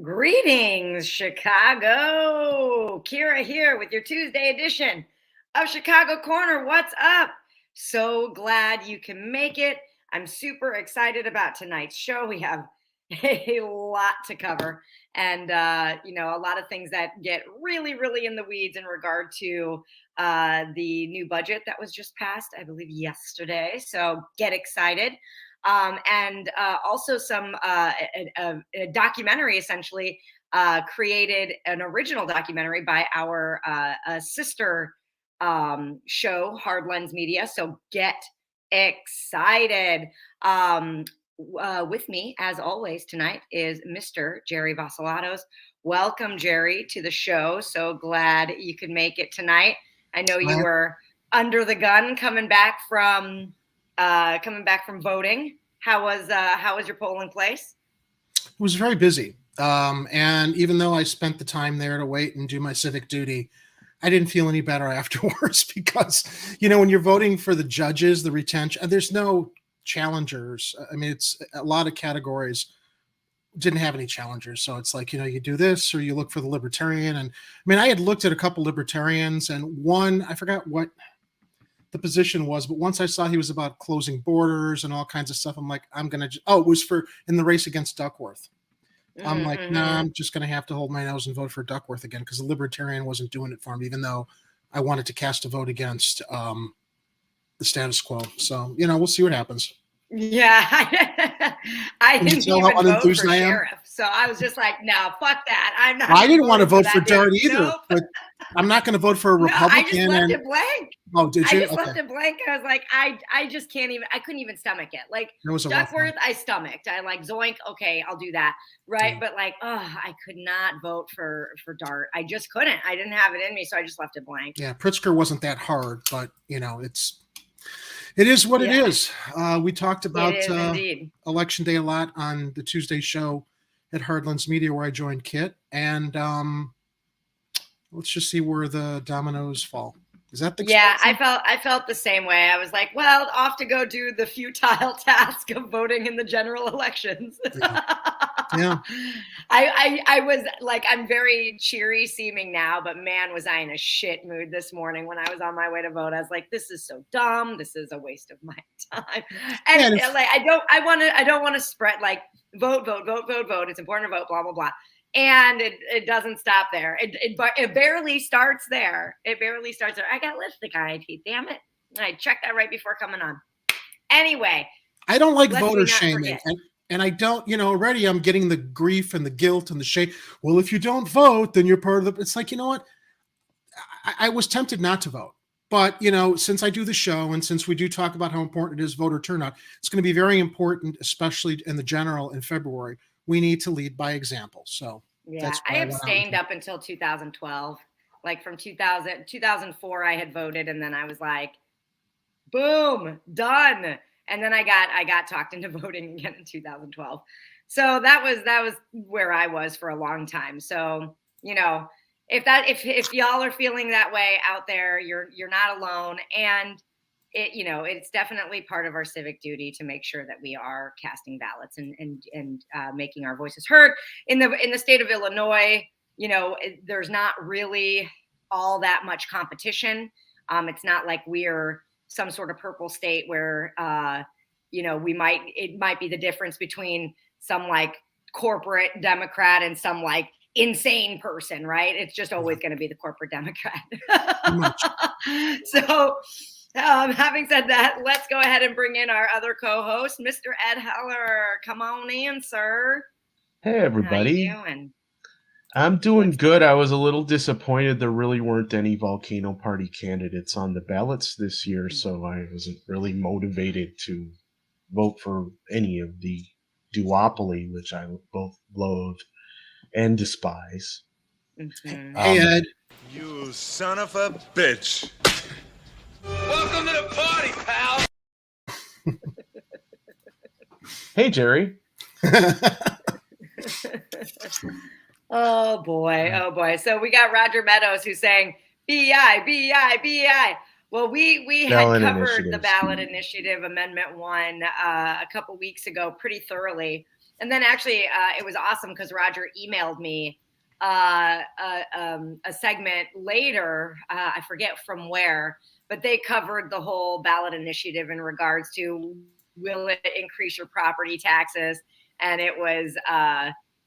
Greetings, Chicago. Kira here with your Tuesday edition of Chicago Corner. What's up? So glad you can make it. I'm super excited about tonight's show. We have a lot to cover and, a lot of things that get really, really in the weeds in regard to the new budget that was just passed, I believe, yesterday. So get excited. And also some a documentary essentially created an original documentary by our sister show, Hard Lens Media. So get excited. With me, as always, tonight is Mr. Jerry Vasilatos. Welcome, Jerry, to the show. So glad you could make it tonight. I know you were under the gun coming back from voting. How was your polling place? It was very busy. And even though I spent the time there to wait and do my civic duty, I didn't feel any better afterwards because, when you're voting for the judges, the retention, there's no challengers. I mean, it's a lot of categories didn't have any challengers. So it's like, you do this or you look for the libertarian. And I mean, I had looked at a couple libertarians and one, I forgot what the position was, but once I saw he was about closing borders and all kinds of stuff, I'm like, it was in the race against Duckworth. I'm like, nah, I'm just going to have to hold my nose and vote for Duckworth again because the libertarian wasn't doing it for me, even though I wanted to cast a vote against the status quo. So, we'll see what happens. Yeah, I didn't even vote for sheriff, so I was just like, no, fuck that. I'm not. I didn't want to vote for Dart either, nope. But I'm not going to vote for a Republican. No, I just left it blank. Oh, did you? I just left it blank. I was like, I just can't even. I couldn't even stomach it. Like Duckworth, I stomached. I like Zoink. Okay, I'll do that. Right, yeah. But like, I could not vote for Dart. I just couldn't. I didn't have it in me, so I just left it blank. Yeah, Pritzker wasn't that hard, but It is what it is. We talked about Election Day a lot on the Tuesday show at Hard Lens Media where I joined Kit. And let's just see where the dominoes fall. Is that the I felt the same way. I was like, well, off to go do the futile task of voting in the general elections. Yeah. I was like, I'm very cheery seeming now, but man, was I in a shit mood this morning when I was on my way to vote. I was like, this is so dumb. This is a waste of my time. And like, I don't want to spread like vote. It's important to vote, blah, blah, blah. And it doesn't stop there. It barely starts there. I got lipstick on my teeth. Damn it. I checked that right before coming on. Anyway. I don't like voter shaming. And I don't, already I'm getting the grief and the guilt and the shame. Well, if you don't vote, then you're part of the, it's like, you know what? I was tempted not to vote. But, since I do the show and since we do talk about how important it is voter turnout, it's going to be very important, especially in the general in February. We need to lead by example. So yeah, I abstained up until 2012. Like from 2004, I had voted, and then I was like, boom, done. And then I got talked into voting again in 2012. So that was where I was for a long time. So, if y'all are feeling that way out there, you're not alone. And it's definitely part of our civic duty to make sure that we are casting ballots and making our voices heard. In the state of Illinois, there's not really all that much competition. It's not like we're some sort of purple state where it might be the difference between some like corporate Democrat and some like insane person, right? It's just always going to be the corporate Democrat. So having said that, let's go ahead and bring in our other co-host, Mr. Ed Heller. Come on in, sir. Hey, everybody. How you doing? I'm doing good. I was a little disappointed there really weren't any Volcano Party candidates on the ballots this year, so I wasn't really motivated to vote for any of the duopoly, which I both loathe and despise. Mm-hmm. Hey, Ed. You son of a bitch. Welcome to the party, pal. Hey, Jerry. Oh boy. So we got Roger Meadows who's saying BI. Well, we had covered the ballot initiative Amendment 1 a couple weeks ago pretty thoroughly And then actually, it was awesome because Roger emailed me a segment later. I forget from where, but they covered the whole ballot initiative in regards to will it increase your property taxes? And it was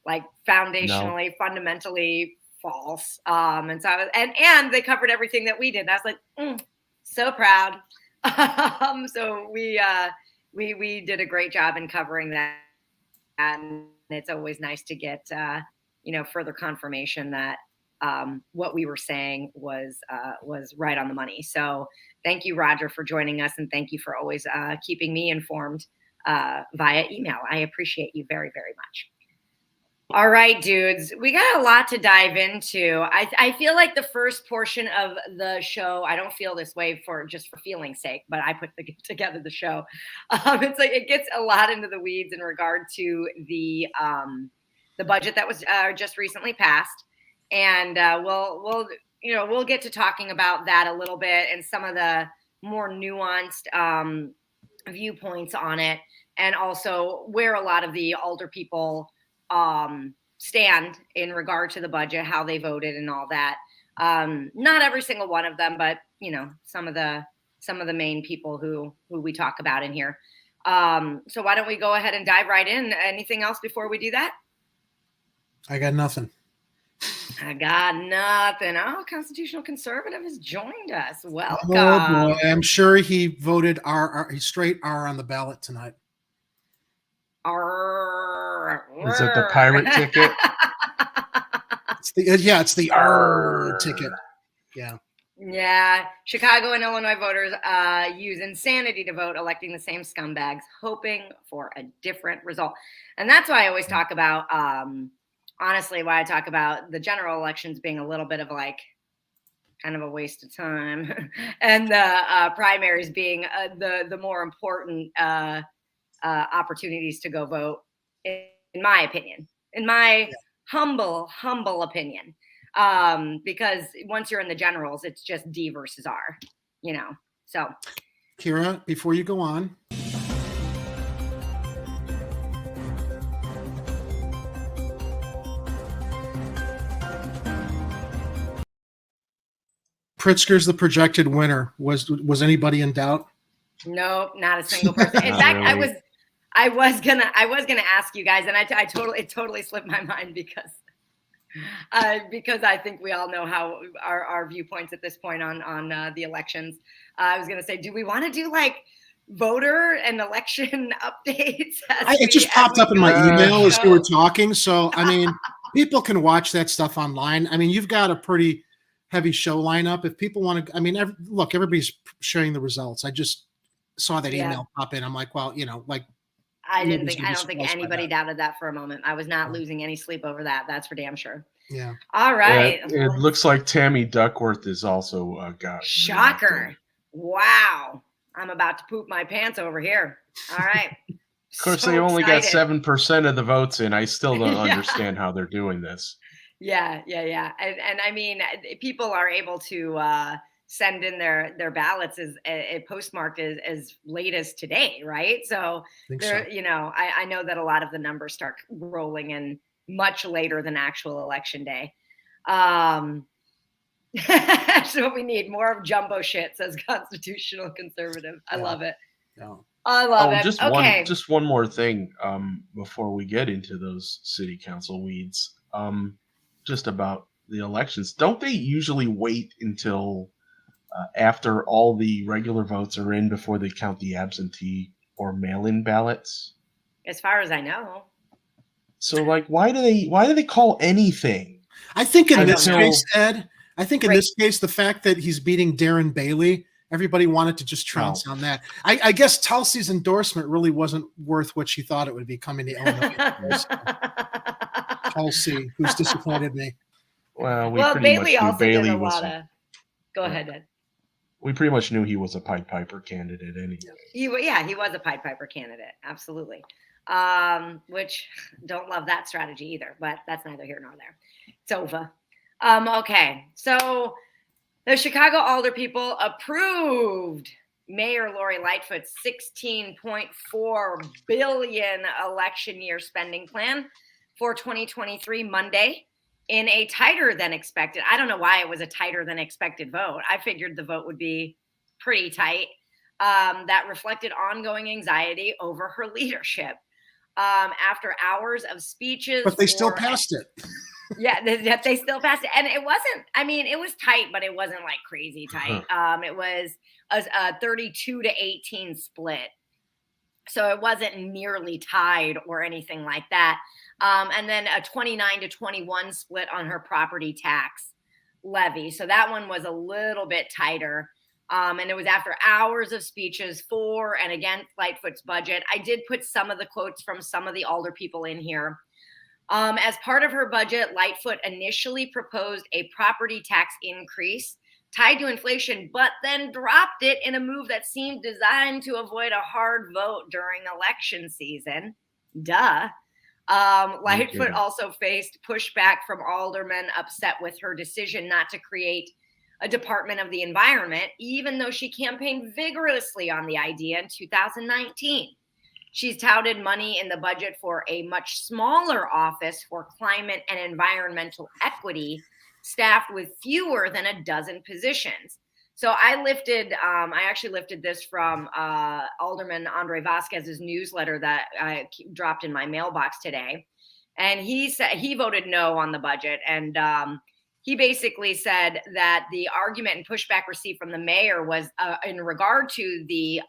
like foundationally, fundamentally false. And so I was, and they covered everything that we did. And I was like, so proud. So we did a great job in covering that. And it's always nice to get, further confirmation that what we were saying was right on the money. So thank you, Roger, for joining us. And thank you for always keeping me informed via email. I appreciate you very, very much. All right, dudes, we got a lot to dive into. I feel like the first portion of the show, I don't feel this way for feeling's sake, but I put together the show. It's like it gets a lot into the weeds in regard to the budget that was just recently passed, and we'll get to talking about that a little bit and some of the more nuanced viewpoints on it, and also where a lot of the alder people stand in regard to the budget, how they voted and all that. Not every single one of them, but some of the main people who we talk about in here. So why don't we go ahead and dive right in? Anything else before we do that? I got nothing. I got nothing. Oh, Constitutional Conservative has joined us. Welcome. Oh boy, I'm sure he voted straight R on the ballot tonight. Is it the pirate ticket? It's the R ticket. Yeah. Yeah. Chicago and Illinois voters use insanity to vote, electing the same scumbags, hoping for a different result. And that's why I always talk about, honestly, why I talk about the general elections being a little bit of like kind of a waste of time, and the primaries being the more important opportunities to go vote, in my opinion, humble opinion, because once you're in the generals, it's just D versus R, so. Kira, before you go on, Pritzker's the projected winner. Was anybody in doubt? Nope, not a single person. In fact, really. I was gonna ask you guys, and it totally slipped my mind because I think we all know how our viewpoints at this point on the elections. I was gonna say, do we want to do like voter and election updates? It just popped up in my email as we were talking. So I mean, people can watch that stuff online. I mean, you've got a pretty heavy show lineup. If people want to, I mean, look, everybody's sharing the results. I just saw that email pop in. I'm like, well, I don't think anybody doubted that for a moment. I was not losing any sleep over that. That's for damn sure. Yeah. All right. It looks like Tammy Duckworth is also got. Shocker. Wow. I'm about to poop my pants over here. All right. Of course, they only got 7% of the votes in. I still don't understand how they're doing this. Yeah. And I mean, people are able to send in their ballots as postmarked as late as today, right? So I know that a lot of the numbers start rolling in much later than actual election day. So we need more of jumbo shit, says Constitutional Conservative. I love it. No. I love it. Just one more thing before we get into those city council weeds. Just about the elections. Don't they usually wait until after all the regular votes are in before they count the absentee or mail-in ballots? As far as I know. So, like, why do they call anything? I think in this case, Ed, this case, the fact that he's beating Darren Bailey, everybody wanted to just trounce on that. I guess Tulsi's endorsement really wasn't worth what she thought it would be coming to Illinois. Tulsi, who's disappointed me. Well, Bailey also did a lot of. Go ahead, Ed. We pretty much knew he was a Pied Piper candidate anyway. He was a Pied Piper candidate, absolutely. Which don't love that strategy either, but that's neither here nor there. It's over. Okay, so the Chicago Alder people approved Mayor Lori Lightfoot's $16.4 billion election year spending plan for 2023 Monday in a tighter than expected. I don't know why it was a tighter than expected vote. I figured the vote would be pretty tight. That reflected ongoing anxiety over her leadership. After hours of speeches. But they still passed it. Yeah, they still passed it. And it wasn't, I mean, it was tight, but it wasn't like crazy tight. It was a 32-18 split. So it wasn't nearly tied or anything like that. And then a 29-21 split on her property tax levy. So that one was a little bit tighter. And it was after hours of speeches for and against Lightfoot's budget. I did put some of the quotes from some of the alder people in here. As part of her budget, Lightfoot initially proposed a property tax increase tied to inflation, but then dropped it in a move that seemed designed to avoid a hard vote during election season. Duh. Lightfoot also faced pushback from aldermen upset with her decision not to create a Department of the Environment, even though she campaigned vigorously on the idea in 2019. She's touted money in the budget for a much smaller office for climate and environmental equity, staffed with fewer than a dozen positions. So I actually lifted this from Alderman Andre Vasquez's newsletter that I dropped in my mailbox today. And he said he voted no on the budget. And he basically said that the argument and pushback received from the mayor was in regard to the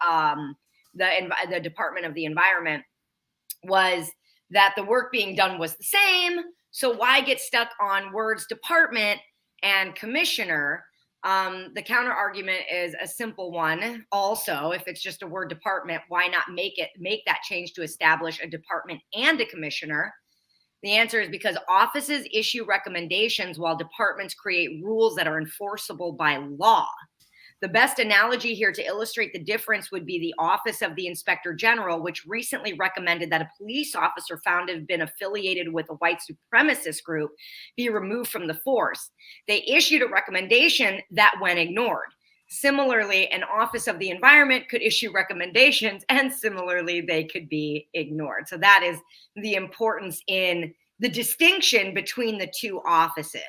Department of the Environment was that the work being done was the same. So why get stuck on words department and commissioner? The counter argument is a simple one. Also, if it's just a word department, why not make that change to establish a department and a commissioner? The answer is because offices issue recommendations while departments create rules that are enforceable by law. The best analogy here to illustrate the difference would be the Office of the Inspector General, which recently recommended that a police officer found to have been affiliated with a white supremacist group be removed from the force. They issued a recommendation that went ignored. Similarly, an Office of the Environment could issue recommendations, and similarly, they could be ignored. So that is the importance in the distinction between the two offices.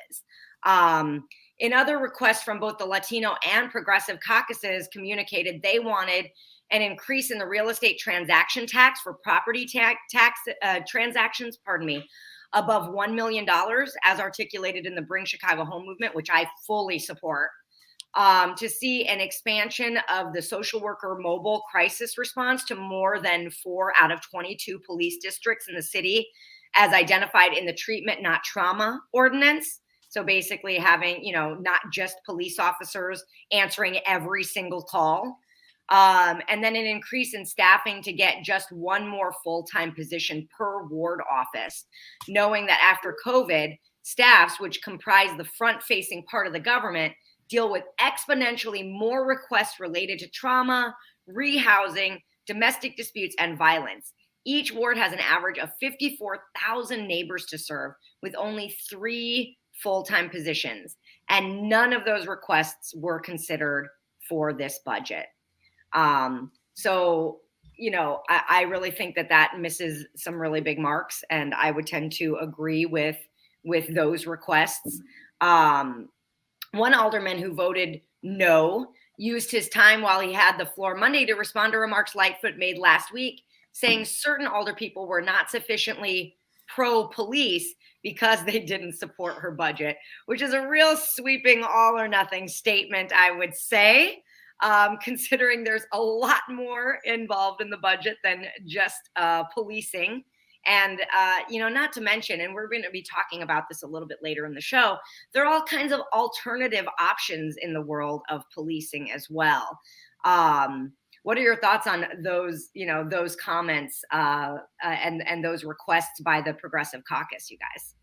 In other requests from both the Latino and Progressive caucuses communicated they wanted an increase in the real estate transaction tax for property tax transactions, above $1 million, as articulated in the Bring Chicago Home movement, which I fully support. To see an expansion of the social worker mobile crisis response to more than 4 out of 22 police districts in the city, as identified in the treatment, not trauma ordinance. So basically having, not just police officers answering every single call. And then an increase in staffing to get just one more full-time position per ward office, knowing that after COVID, staffs, which comprise the front-facing part of the government, deal with exponentially more requests related to trauma, rehousing, domestic disputes, and violence. Each ward has an average of 54,000 neighbors to serve, with only 3 full-time positions. And none of those requests were considered for this budget. So, I really think that misses some really big marks, and I would tend to agree with those requests. One alderman who voted no used his time while he had the floor Monday to respond to remarks Lightfoot made last week, saying certain alder people were not sufficiently pro-police because they didn't support her budget, which is a real sweeping all or nothing statement, I would say, considering there's a lot more involved in the budget than just policing. And, not to mention, and we're going to be talking about this a little bit later in the show, there are all kinds of alternative options in the world of policing as well. What are your thoughts on those, those comments and those requests by the Progressive Caucus, you guys?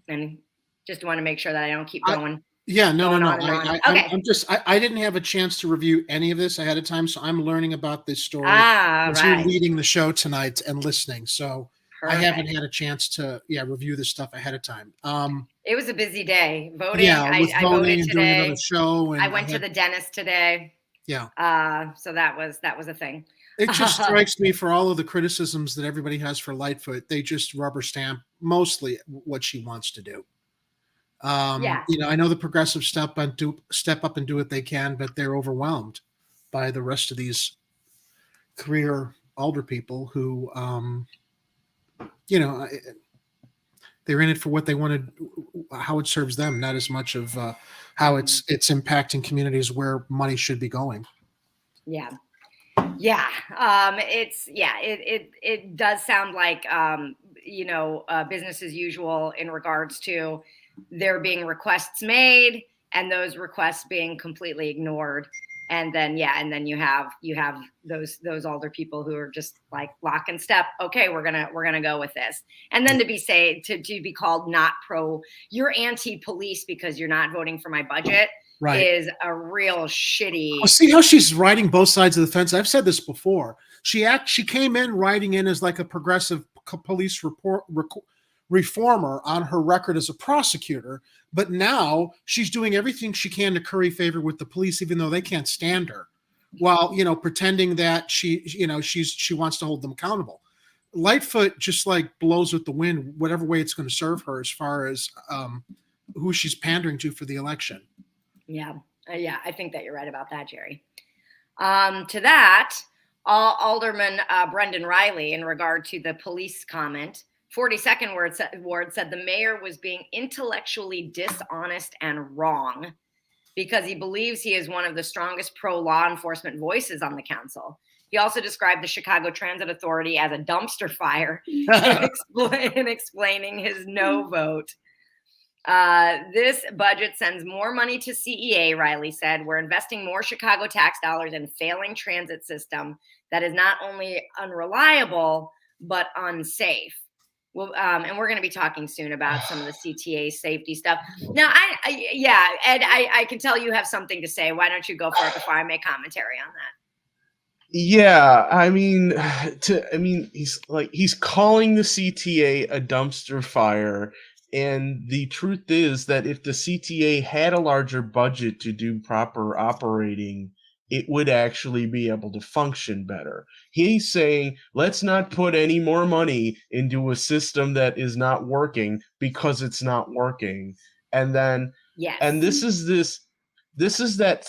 And just want to make sure that I don't keep going. No. Okay. I didn't have a chance to review any of this ahead of time, so I'm learning about this story as right. you're leading the show tonight and listening. So I haven't had a chance to review this stuff ahead of time. It was a busy day voting. Yeah, with I voting voted and today. doing another show, and I went to the dentist today. Yeah. So that was a thing. It just strikes me, for all of the criticisms that everybody has for Lightfoot, they just rubber stamp mostly what she wants to do. Yeah. I know the progressives step up and do what they can, but they're overwhelmed by the rest of these career alder people who, they're in it for what they wanted, how it serves them, not as much of how it's impacting communities where money should be going. Yeah. It does sound like business as usual in regards to there being requests made and those requests being completely ignored. And then you have those older people who are just like lock and step. Okay, we're gonna go with this. And then to be called not pro, you're anti-police because you're not voting for my budget. Right. Is a real shitty. Well, see how she's riding both sides of the fence. I've said this before. She came in riding in as like a progressive police reformer on her record as a prosecutor, but now she's doing everything she can to curry favor with the police, even though they can't stand her, while pretending that she wants to hold them accountable. Lightfoot just like blows with the wind, whatever way it's going to serve her, as far as who she's pandering to for the election. Yeah, I think that you're right about that, Jerry. To that, Alderman Brendan Riley, in regard to the police comment, 42nd Ward said the mayor was being intellectually dishonest and wrong because he believes he is one of the strongest pro-law enforcement voices on the council. He also described the Chicago Transit Authority as a dumpster fire in explaining his no vote. This budget sends more money to CEA, Riley said. We're investing more Chicago tax dollars in a failing transit system that is not only unreliable, but unsafe. Well, and we're going to be talking soon about some of the CTA safety stuff. Now, Ed, I can tell you have something to say. Why don't you go for it before I make commentary on that? Yeah, he's calling the CTA a dumpster fire. And the truth is that if the CTA had a larger budget to do proper operating, it would actually be able to function better. He's saying, let's not put any more money into a system that is not working because it's not working. And then, and this is that,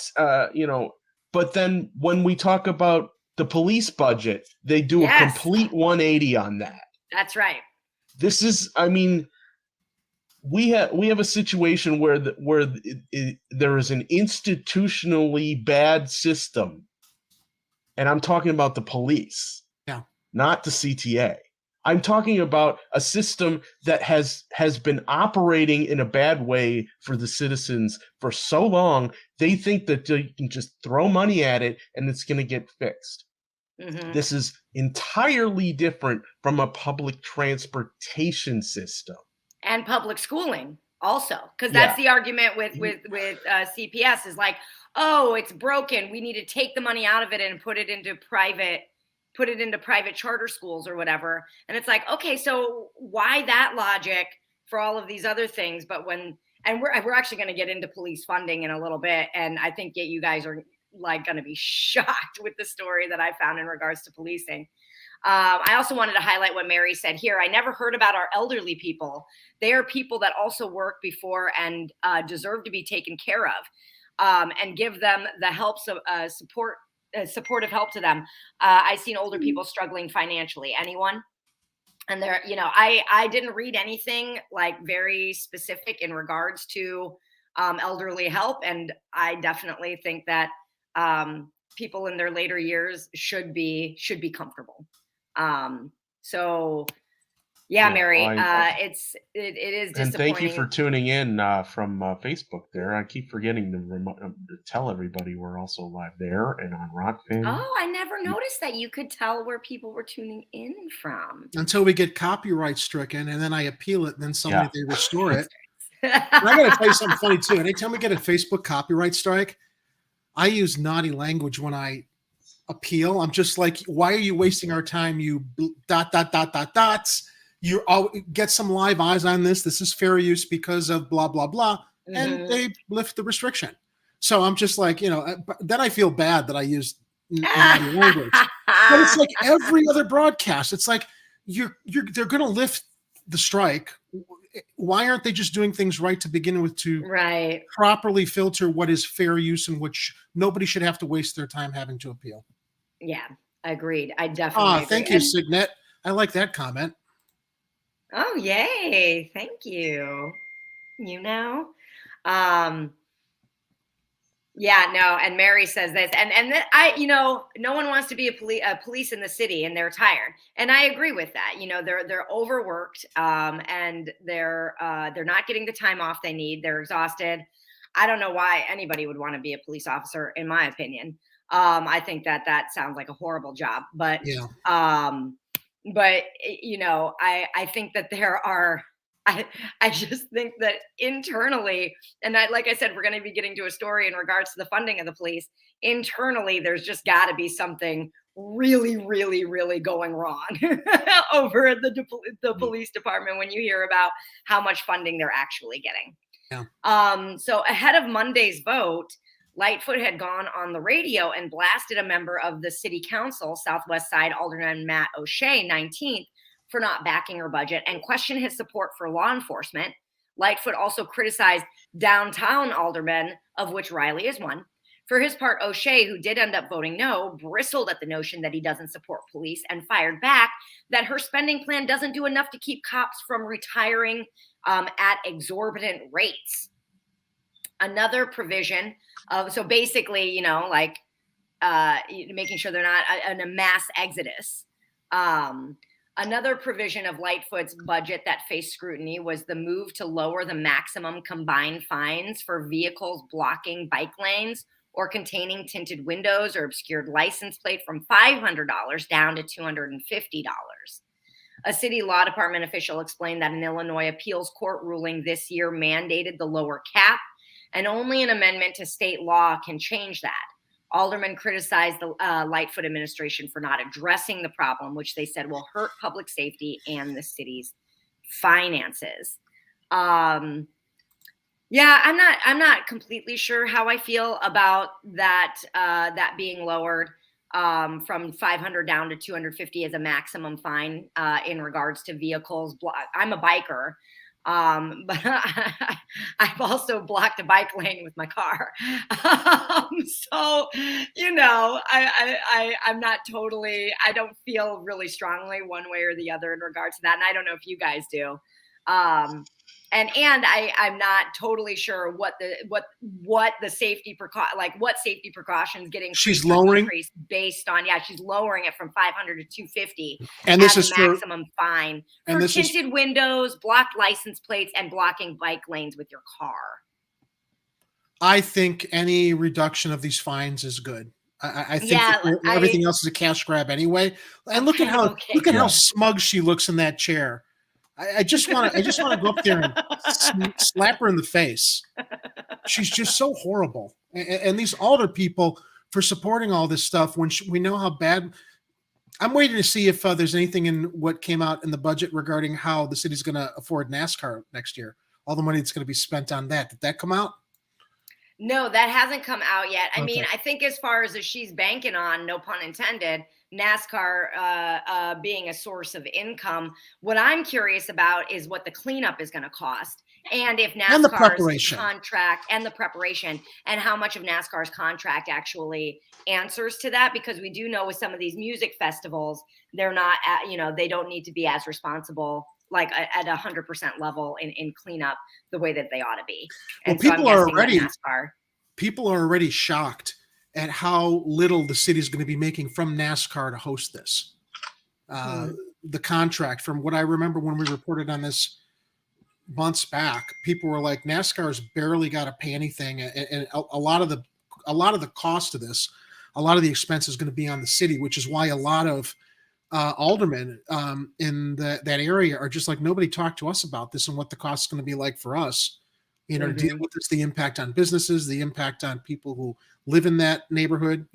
but then when we talk about the police budget, they do a complete 180 on that. That's right. This is, we have a situation where there is an institutionally bad system, and I'm talking about the police, not the CTA. I'm talking about a system that has been operating in a bad way for the citizens for so long. They think that they can just throw money at it and it's going to get fixed. Mm-hmm. This is entirely different from a public transportation system. And public schooling also, because that's the argument with CPS is like, oh, it's broken. We need to take the money out of it and put it into private charter schools or whatever. And it's like, okay, so why that logic for all of these other things? But we're actually going to get into police funding in a little bit, and I think that you guys are like going to be shocked with the story that I found in regards to policing. I also wanted to highlight what Mary said here. I never heard about our elderly people. They are people that also work before and deserve to be taken care of, and give them the helps of supportive help to them. I've seen older people struggling financially. Anyone? And there, I didn't read anything like very specific in regards to elderly help, and I definitely think that people in their later years should be comfortable. Mary, it is disappointing. And thank you for tuning in from Facebook there. I keep forgetting to tell everybody we're also live there and on Rokfin. Oh, I never noticed that you could tell where people were tuning in from. Until we get copyright stricken, and then I appeal it, and then they restore it. And I got to tell you something funny too. Anytime we get a Facebook copyright strike, I use naughty language when I appeal. I'm just like, why are you wasting our time? You dots. you all get some live eyes on this. This is fair use because of blah, blah, blah. And Mhm. they lift the restriction. So I'm just like, then I feel bad that I used naughty language. But it's like every other broadcast. It's like they're going to lift the strike. Why aren't they just doing things right to begin with to Right. properly filter what is fair use and which nobody should have to waste their time having to appeal? Yeah, agreed. I definitely agree. Thank you, Signet. I like that comment. Oh, yay. Thank you. Yeah, no, and Mary says this, and no one wants to be a police in the city, and they're tired, and I agree with that. They're overworked, and they're not getting the time off they need. They're exhausted. I don't know why anybody would want to be a police officer, in my opinion. I think that sounds like a horrible job, but Yeah. I think that there are. I just think that internally, and like I said, we're going to be getting to a story in regards to the funding of the police. Internally, there's just got to be something really, really, really going wrong over at the police department when you hear about how much funding they're actually getting. Yeah. So ahead of Monday's vote, Lightfoot had gone on the radio and blasted a member of the city council, Southwest Side Alderman Matt O'Shea, 19th, for not backing her budget and questioned his support for law enforcement. Lightfoot also criticized downtown aldermen, of which Riley is one. For his part, O'Shea, who did end up voting no, bristled at the notion that he doesn't support police and fired back that her spending plan doesn't do enough to keep cops from retiring at exorbitant rates. Another provision of, so basically, making sure they're not in a mass exodus. Another provision of Lightfoot's budget that faced scrutiny was the move to lower the maximum combined fines for vehicles blocking bike lanes or containing tinted windows or obscured license plate from $500 down to $250. A city law department official explained that an Illinois appeals court ruling this year mandated the lower cap, and only an amendment to state law can change that. Aldermen criticized the Lightfoot administration for not addressing the problem, which they said will hurt public safety and the city's finances. I'm not completely sure how I feel about that being lowered from 500 down to 250 as a maximum fine in regards to vehicles. I'm a biker. But I've also blocked a bike lane with my car. So, I'm not totally, I don't feel really strongly one way or the other in regards to that. And I don't know if you guys do. And I'm not totally sure what the safety what safety precautions getting she's lowering based on. Yeah, she's lowering it from 500 to 250, and this is maximum fine for and tinted windows, blocked license plates, and blocking bike lanes with your car. I think any reduction of these fines is good. I think everything else is a cash grab anyway. And look at how smug she looks in that chair. I just want to go up there and slap her in the face. She's just so horrible. And these alder people for supporting all this stuff when we know how bad. I'm waiting to see if there's anything in what came out in the budget regarding how the city's going to afford NASCAR next year. All the money that's going to be spent on that. Did that come out? No, that hasn't come out yet. I Okay. mean, I think as far as she's banking on, no pun intended, NASCAR being a source of income. What I'm curious about is what the cleanup is going to cost, and if NASCAR's contract and the preparation, and how much of NASCAR's contract actually answers to that. Because we do know with some of these music festivals, they're not, they don't need to be as responsible like at 100% level in cleanup the way that they ought to be. And well, so people are already shocked at how little the city is going to be making from NASCAR to host this. The contract, from what I remember when we reported on this months back, people were like, NASCAR's barely got to pay anything. And a lot of the cost of this, a lot of the expense is going to be on the city, which is why a lot of aldermen in that area are just like, nobody talked to us about this and what the cost is going to be like for us. To deal with this, the impact on businesses, the impact on people who live in that neighborhood,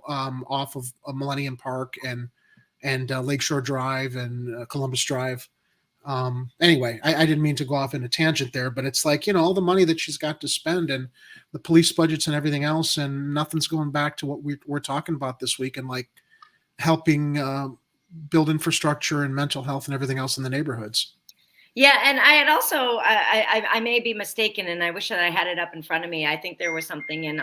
off of Millennium Park and Lakeshore Drive and Columbus Drive. Anyway, I didn't mean to go off in a tangent there, but it's like, all the money that she's got to spend and the police budgets and everything else, and nothing's going back to what we're talking about this week, and like helping build infrastructure and mental health and everything else in the neighborhoods. Yeah, and I had also, I may be mistaken, and I wish that I had it up in front of me. I think there was something in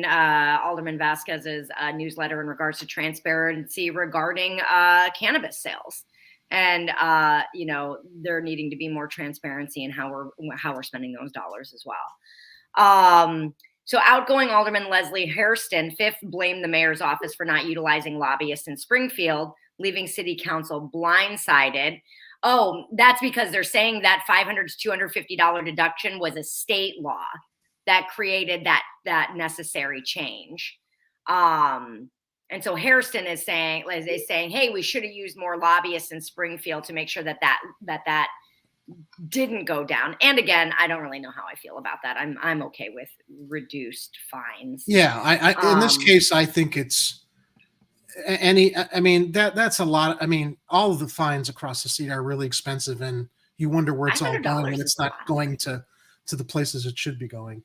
Alderman Vasquez's newsletter in regards to transparency regarding cannabis sales, and there needing to be more transparency in how we're spending those dollars as well. So outgoing Alderman Leslie Hairston, 5th, blamed the mayor's office for not utilizing lobbyists in Springfield, leaving city council blindsided. Oh, that's because they're saying that $500 to $250 deduction was a state law that created that necessary change. And so Hairston is saying, hey, we should have used more lobbyists in Springfield to make sure that didn't go down. And again, I don't really know how I feel about that. I'm okay with reduced fines. Yeah, I in this case, I think it's that's a lot. All of the fines across the state are really expensive, and you wonder where it's all going when it's not going to the places it should be going.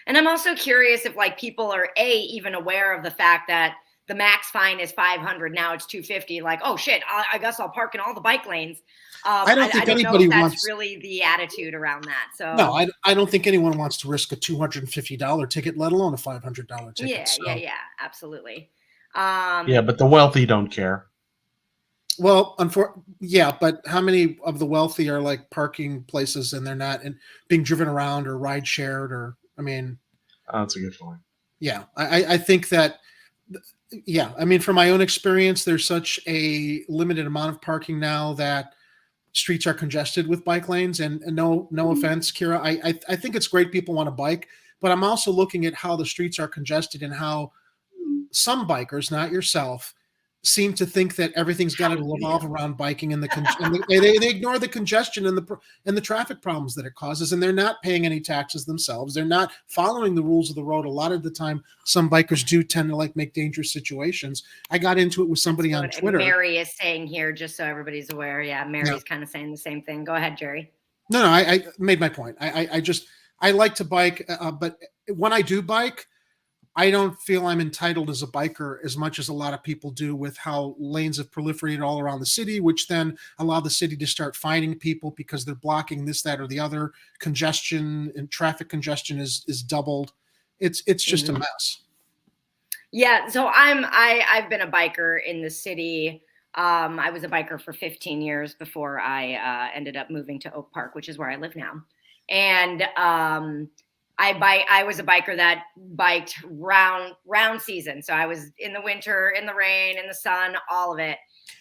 And I'm also curious if people are even aware of the fact that the max fine is $500. Now it's $250. Like, oh shit, I guess I'll park in all the bike lanes. I don't think anybody wants really the attitude around that. So no, I don't think anyone wants to risk a $250 ticket, let alone a $500 ticket. Yeah, absolutely. Yeah, but the wealthy don't care. Well, but how many of the wealthy are like parking places and they're not and being driven around or ride shared or that's a good point. Yeah, I think that. Yeah, from my own experience, there's such a limited amount of parking now that streets are congested with bike lanes. And no offense, Kira, I think it's great people want to bike, but I'm also looking at how the streets are congested and how some bikers, not yourself, seem to think that everything's got to revolve around biking and they ignore the congestion and the traffic problems that it causes, and they're not paying any taxes themselves. They're not following the rules of the road. A lot of the time, some bikers do tend to make dangerous situations. I got into it with somebody on Twitter. Mary is saying here, just so everybody's aware. Yeah, Mary's kind of saying the same thing. Go ahead, Jerry. No, I made my point. I like to bike, but when I do bike, I don't feel I'm entitled as a biker as much as a lot of people do with how lanes have proliferated all around the city, which then allow the city to start fining people because they're blocking this, that, or the other. Congestion and traffic congestion is doubled. It's just a mess. Yeah. So I've been a biker in the city. I was a biker for 15 years before I ended up moving to Oak Park, which is where I live now. And, I was a biker that biked round season. So I was in the winter, in the rain, in the sun, all of it.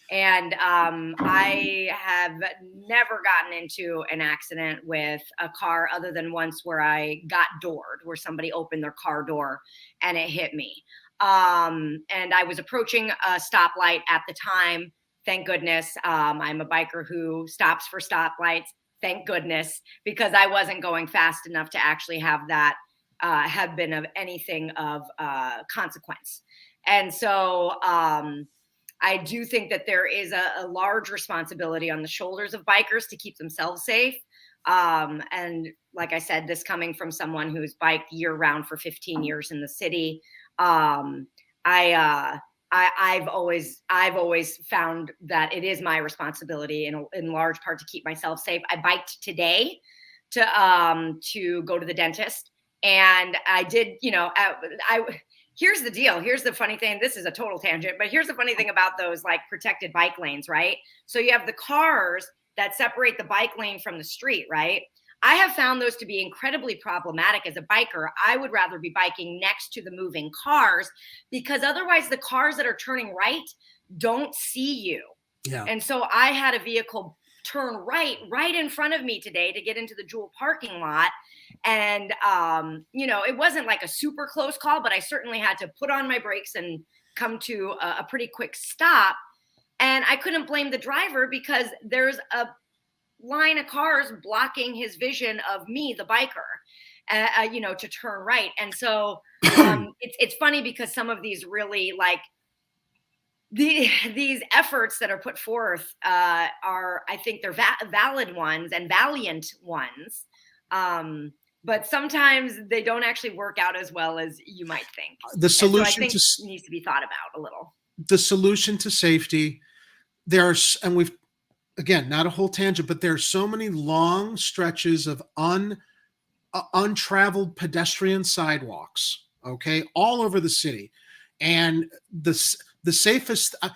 And I have never gotten into an accident with a car other than once where I got doored, where somebody opened their car door and it hit me. And I was approaching a stoplight at the time. Thank goodness. I'm a biker who stops for stoplights. Thank goodness, because I wasn't going fast enough to actually have that have been of anything of consequence. And so I do think that there is a large responsibility on the shoulders of bikers to keep themselves safe. And like I said, this coming from someone who's biked year round for 15 years in the city, I've always found that it is my responsibility in large part to keep myself safe. I biked today to go to the dentist, and I did, here's the deal. Here's the funny thing. This is a total tangent, but here's the funny thing about those protected bike lanes, right? So you have the cars that separate the bike lane from the street, right? I have found those to be incredibly problematic as a biker. I would rather be biking next to the moving cars, because otherwise the cars that are turning right don't see you. Yeah. And so I had a vehicle turn right in front of me today to get into the Jewel parking lot. And, it wasn't like a super close call, but I certainly had to put on my brakes and come to a pretty quick stop. And I couldn't blame the driver because there's a line of cars blocking his vision of me, the biker, to turn right. And so it's funny because some of these really these efforts that are put forth are, I think they're valid ones and valiant ones. But sometimes they don't actually work out as well as you might think. The solution so I think needs to be thought about a little. The solution to safety, and we've, again, not a whole tangent, but there are so many long stretches of untraveled pedestrian sidewalks, okay, all over the city. And the safest, and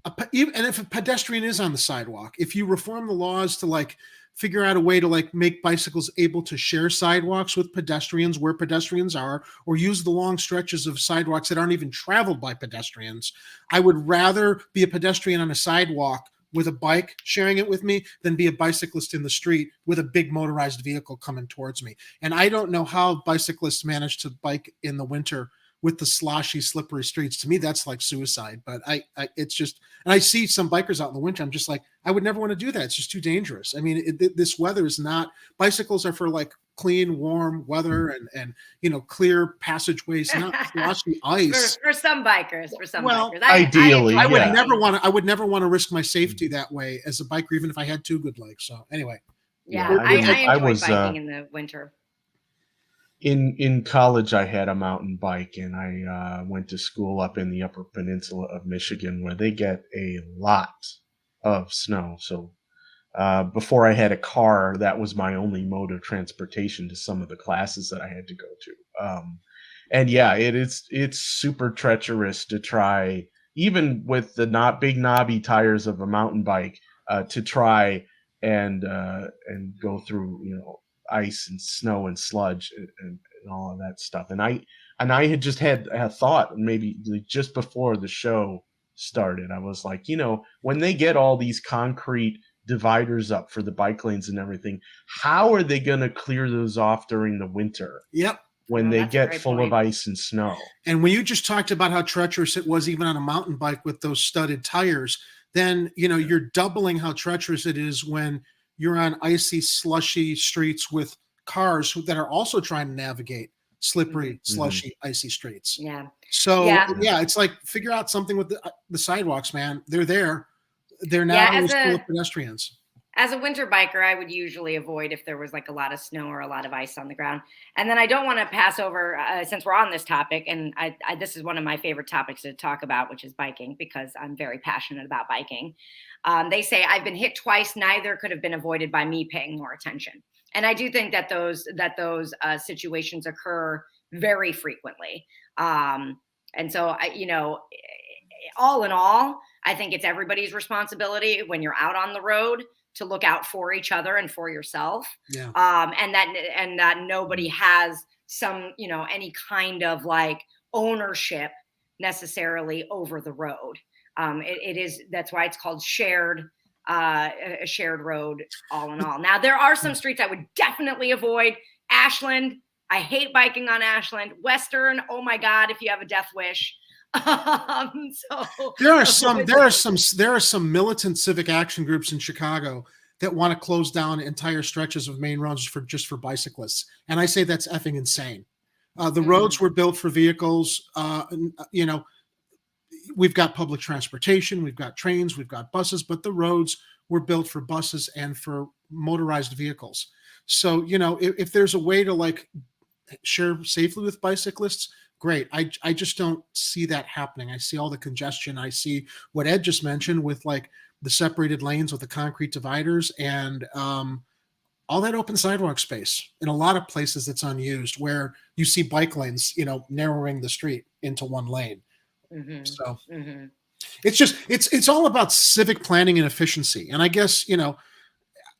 if a pedestrian is on the sidewalk, if you reform the laws to like figure out a way to like make bicycles able to share sidewalks with pedestrians where pedestrians are, or use the long stretches of sidewalks that aren't even traveled by pedestrians, I would rather be a pedestrian on a sidewalk with a bike sharing it with me than be a bicyclist in the street with a big motorized vehicle coming towards me. And I don't know how bicyclists manage to bike in the winter with the sloshy, slippery streets. To me, that's like suicide. But it's just, and I see some bikers out in the winter. I'm just like, I would never want to do that. It's just too dangerous. I mean, this weather is not, bicycles are for like clean, warm weather and clear passageways, not sloshy ice. For some bikers, bikers. Ideally, I would never want to risk my safety that way as a biker, even if I had two good legs. So anyway. Yeah, I enjoy biking in the winter. In college, I had a mountain bike, and I went to school up in the Upper Peninsula of Michigan, where they get a lot of snow. So before I had a car, that was my only mode of transportation to some of the classes that I had to go to. And yeah, it's super treacherous to try, even with the big knobby tires of a mountain bike, to try and go through ice and snow and sludge and all of that stuff. And I had just had a thought, maybe just before the show started, I was like, when they get all these concrete dividers up for the bike lanes and everything, how are they going to clear those off during the winter? Yep. When they get full of ice and snow. And when you just talked about how treacherous it was even on a mountain bike with those studded tires, then you're doubling how treacherous it is when you're on icy, slushy streets with cars that are also trying to navigate slippery, slushy, icy streets. Yeah. So yeah, it's like figure out something with the sidewalks, man. They're there. They're now full of pedestrians. As a winter biker, I would usually avoid if there was like a lot of snow or a lot of ice on the ground. And then I don't want to pass over, since we're on this topic, and this is one of my favorite topics to talk about, which is biking, because I'm very passionate about biking. They say I've been hit twice. Neither could have been avoided by me paying more attention. And I do think that those situations occur very frequently. And so, all in all, I think it's everybody's responsibility when you're out on the road to look out for each other and for yourself. Yeah. And that nobody has some, any kind of like ownership necessarily over the road. That's why it's called a shared road, all in all. Now, there are some streets I would definitely avoid. Ashland, I hate biking on Ashland. Western, oh my God, if you have a death wish. There are some militant civic action groups in Chicago that want to close down entire stretches of main roads just for bicyclists, and I say that's effing insane. The roads were built for vehicles. We've got public transportation, we've got trains, we've got buses, but the roads were built for buses and for motorized vehicles. So if there's a way to like share safely with bicyclists, great. I just don't see that happening. I see all the congestion. I see what Ed just mentioned with like the separated lanes with the concrete dividers and all that open sidewalk space in a lot of places that's unused, where you see bike lanes, narrowing the street into one lane. So it's all about civic planning and efficiency. And I guess,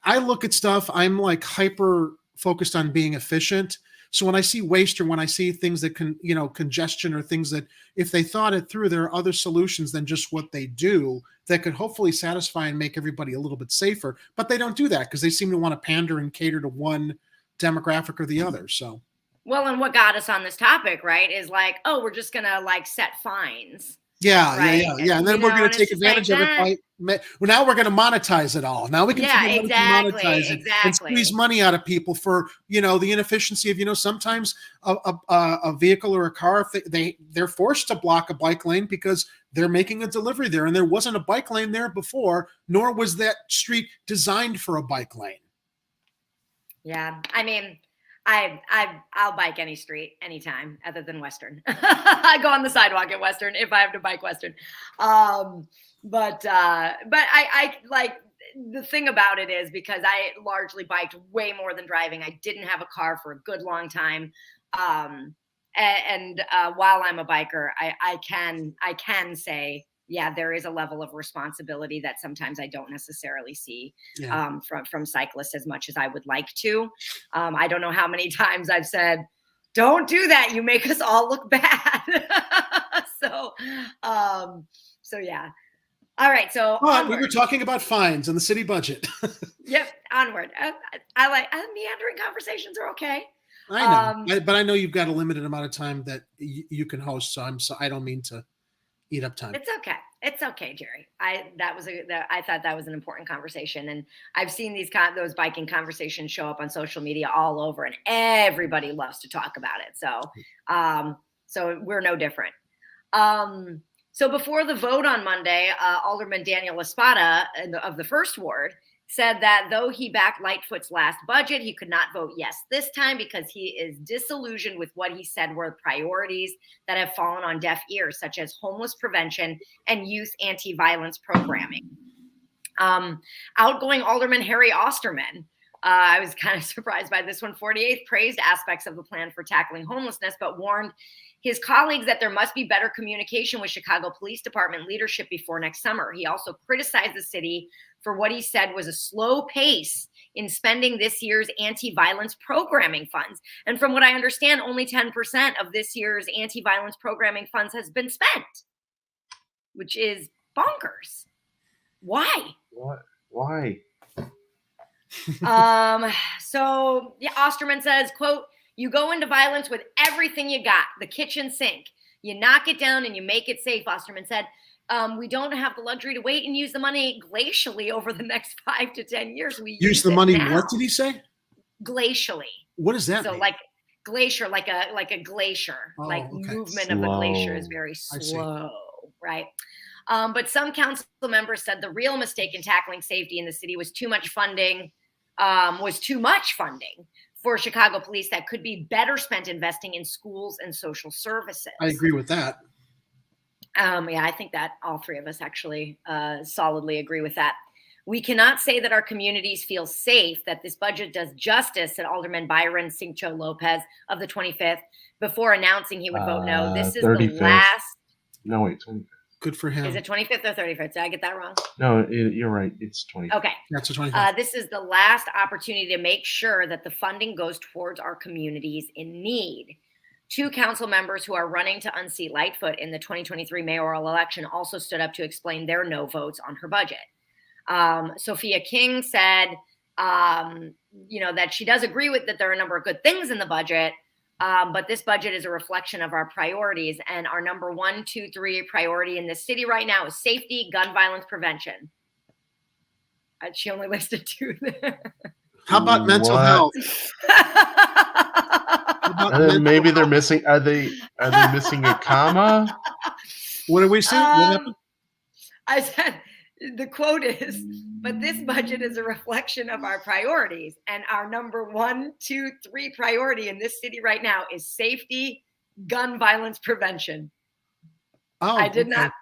I look at stuff, I'm like hyper focused on being efficient. So when I see waste or when I see things that can, congestion or things that if they thought it through, there are other solutions than just what they do that could hopefully satisfy and make everybody a little bit safer. But they don't do that because they seem to want to pander and cater to one demographic or the other. So. Well, and what got us on this topic, right, is like, oh, we're just going to like set fines. Yeah, right? yeah. And then we're going and to it's take just like advantage of it that. well, now we're going to monetize it all. Now we can Yeah, figure out how we can monetize it and squeeze exactly. money out of people for, the inefficiency of, sometimes a vehicle or a car, if they're forced to block a bike lane because they're making a delivery there, and there wasn't a bike lane there before, nor was that street designed for a bike lane. Yeah, I mean, I'll bike any street anytime other than Western. I go on the sidewalk at Western if I have to bike Western. But I like, the thing about it is, because I largely biked way more than driving. I didn't have a car for a good long time. And while I'm a biker, I can say, yeah, there is a level of responsibility that sometimes I don't necessarily see from cyclists as much as I would like to. I don't know how many times I've said, "Don't do that. You make us all look bad." So yeah. All right. So But we were talking about fines and the city budget. Yep. Onward. I like meandering conversations are okay. I know, but I know you've got a limited amount of time that you can host, so I don't mean to eat up time. It's okay. It's okay, Jerry. I thought that was an important conversation, and I've seen those biking conversations show up on social media all over, and everybody loves to talk about it. So we're no different. So before the vote on Monday, Alderman Daniel Espada of the First Ward said that though he backed Lightfoot's last budget, he could not vote yes this time because he is disillusioned with what he said were priorities that have fallen on deaf ears, such as homeless prevention and youth anti-violence programming. Outgoing Alderman Harry Osterman, I was kind of surprised by this one, 48th, praised aspects of the plan for tackling homelessness, but warned his colleagues that there must be better communication with Chicago Police Department leadership before next summer. He also criticized the city for what he said was a slow pace in spending this year's anti-violence programming funds. And from what I understand, only 10% of this year's anti-violence programming funds has been spent, which is bonkers. Why? What? Why? So yeah, Osterman says, quote, "You go into violence with everything you got, the kitchen sink. You knock it down and you make it safe," Osterman said. We don't have the luxury to wait and use the money glacially over the next 5 to 10 years. We use the money. now. What did he say? Glacially. What does that mean? Like glacier, like a glacier, movement of a glacier is very slow, right? But some council members said the real mistake in tackling safety in the city was too much funding for Chicago police that could be better spent investing in schools and social services. I agree with that. Yeah, I think that all three of us actually solidly agree with that. "We cannot say that our communities feel safe, that this budget does justice," said Alderman Byron Cincho Lopez of the 25th before announcing he would vote no. This is 35th. the last. No, wait, 25th. Good for him. Is it 25th or 35th? Did I get that wrong? No, you're right. It's 25th. Okay. That's a 25th. This is the last opportunity to make sure that the funding goes towards our communities in need. 2 council members who are running to unseat Lightfoot in the 2023 mayoral election also stood up to explain their no votes on her budget. Sophia King said, that she does agree with that there are a number of good things in the budget, but this budget is a reflection of our priorities, and our number 1, 2, 3 priority in this city right now is safety, gun violence prevention. She only listed 2 there. How about mental health? Maybe they're missing. Are they missing a comma? What did we say? What happened? I said the quote is, "But this budget is a reflection of our priorities, and our number 1, 2, 3 priority in this city right now is safety, gun violence prevention." Oh, I do not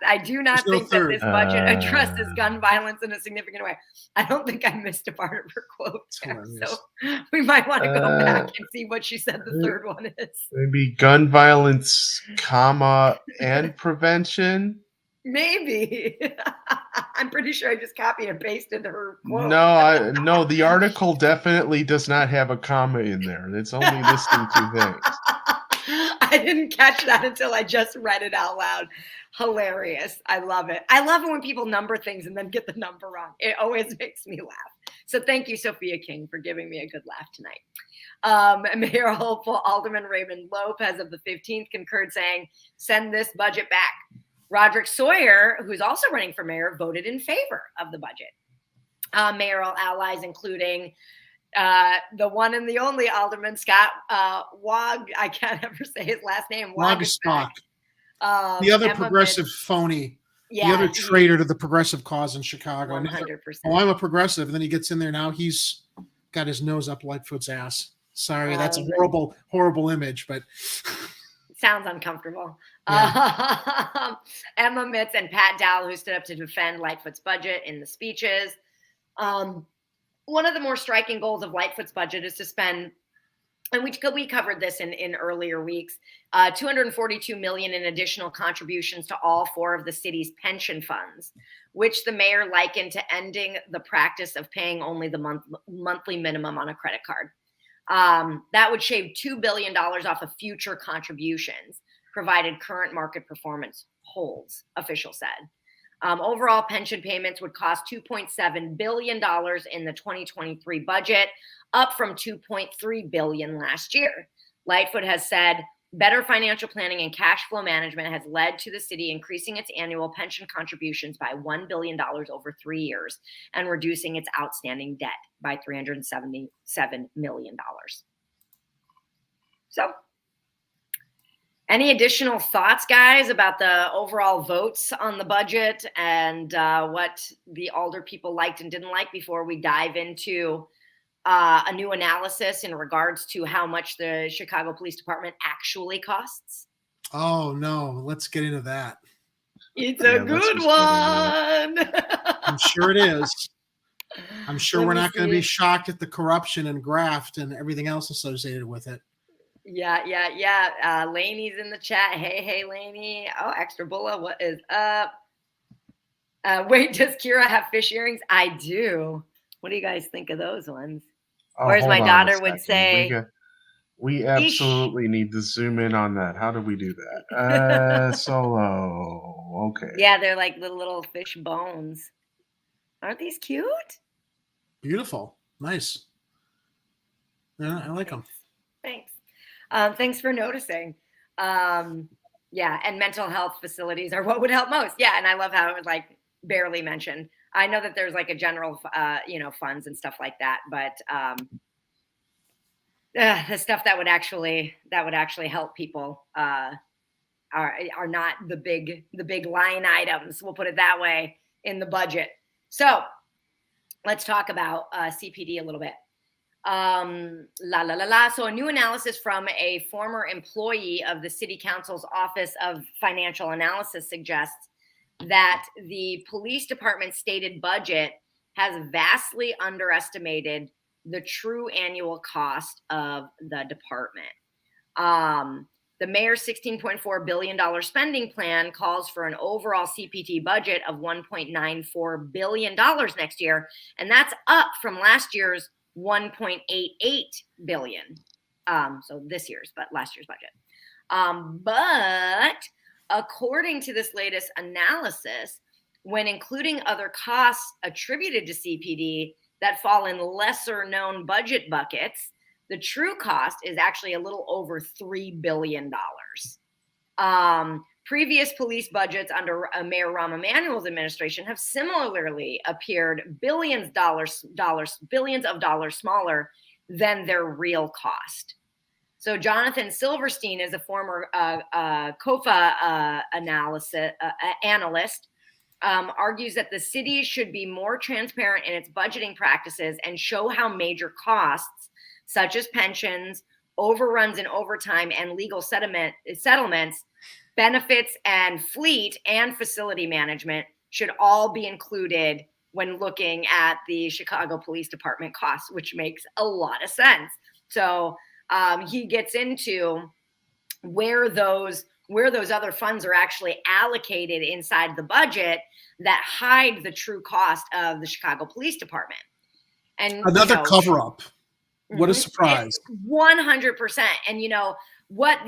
think that this budget addresses gun violence in a significant way. I don't think I missed a part of her quote there, so we might want to go back and see what she said the third one is. Maybe gun violence, comma, and prevention. Maybe. I'm pretty sure I just copied and pasted her quote. No, the article definitely does not have a comma in there. It's only listing 2 things. I didn't catch that until I just read it out loud. Hilarious. I love it. I love it when people number things and then get the number wrong. It always makes me laugh. So thank you, Sophia King, for giving me a good laugh tonight. Mayor hopeful Alderman Raymond Lopez of the 15th concurred, saying, "Send this budget back. Roderick Sawyer, who's also running for mayor, voted in favor of the budget. Mayoral allies, including the one and the only Alderman Scott I can't ever say his last name. Waguespack. The other Emma progressive Mitz, phony. The other traitor to the progressive cause in Chicago. 100%. Oh, I'm a progressive. And then he gets in there. Now he's got his nose up Lightfoot's ass. Sorry, that's a horrible, horrible image, but sounds uncomfortable. Yeah. Emma Mitz and Pat Dowell, who stood up to defend Lightfoot's budget in the speeches. One of the more striking goals of Lightfoot's budget is to spend, and we covered this in earlier weeks, $242 million in additional contributions to all 4 of the city's pension funds, which the mayor likened to ending the practice of paying only the monthly minimum on a credit card. That would shave $2 billion off of future contributions, provided current market performance holds, officials said. Overall, pension payments would cost $2.7 billion in the 2023 budget, up from $2.3 billion last year. Lightfoot has said better financial planning and cash flow management has led to the city increasing its annual pension contributions by $1 billion over 3 years and reducing its outstanding debt by $377 million. So, any additional thoughts, guys, about the overall votes on the budget and what the Alder people liked and didn't like before we dive into a new analysis in regards to how much the Chicago Police Department actually costs? Oh, no. Let's get into that. It's a good one. I'm sure it is. I'm sure we're not going to be shocked at the corruption and graft and everything else associated with it. Yeah. Laney's in the chat. Hey, Laney. Oh, Extra Bulla, what is up? Wait, does Kira have fish earrings? I do. What do you guys think of those ones? Or as my daughter would say, we absolutely need to zoom in on that. How do we do that? Solo. Okay. Yeah, they're like little fish bones. Aren't these cute? Beautiful. Nice. Yeah, I like them. Thanks. Thanks for noticing. Yeah, and mental health facilities are what would help most. Yeah, and I love how it was like barely mentioned. I know that there's like a general, funds and stuff like that, but the stuff that would actually help people are not the big line items. We'll put it that way in the budget. So let's talk about CPD a little bit. So a new analysis from a former employee of the City Council's Office of Financial Analysis suggests that the police department's stated budget has vastly underestimated the true annual cost of the department. The mayor's $16.4 billion spending plan calls for an overall CPT budget of $1.94 billion next year, and that's up from last year's $1.88 billion. So this year's, but last year's budget. But according to this latest analysis, when including other costs attributed to CPD that fall in lesser known budget buckets, the true cost is actually a little over $3 billion. Previous police budgets under Mayor Rahm Emanuel's administration have similarly appeared billions of dollars smaller than their real cost. So Jonathan Silverstein is a former COFA analyst, argues that the city should be more transparent in its budgeting practices and show how major costs, such as pensions, overruns and overtime, and legal settlements, benefits, and fleet and facility management should all be included when looking at the Chicago Police Department costs, which makes a lot of sense. So he gets into where those other funds are actually allocated inside the budget that hide the true cost of the Chicago Police Department. And another cover-up. What a surprise. 100%. And what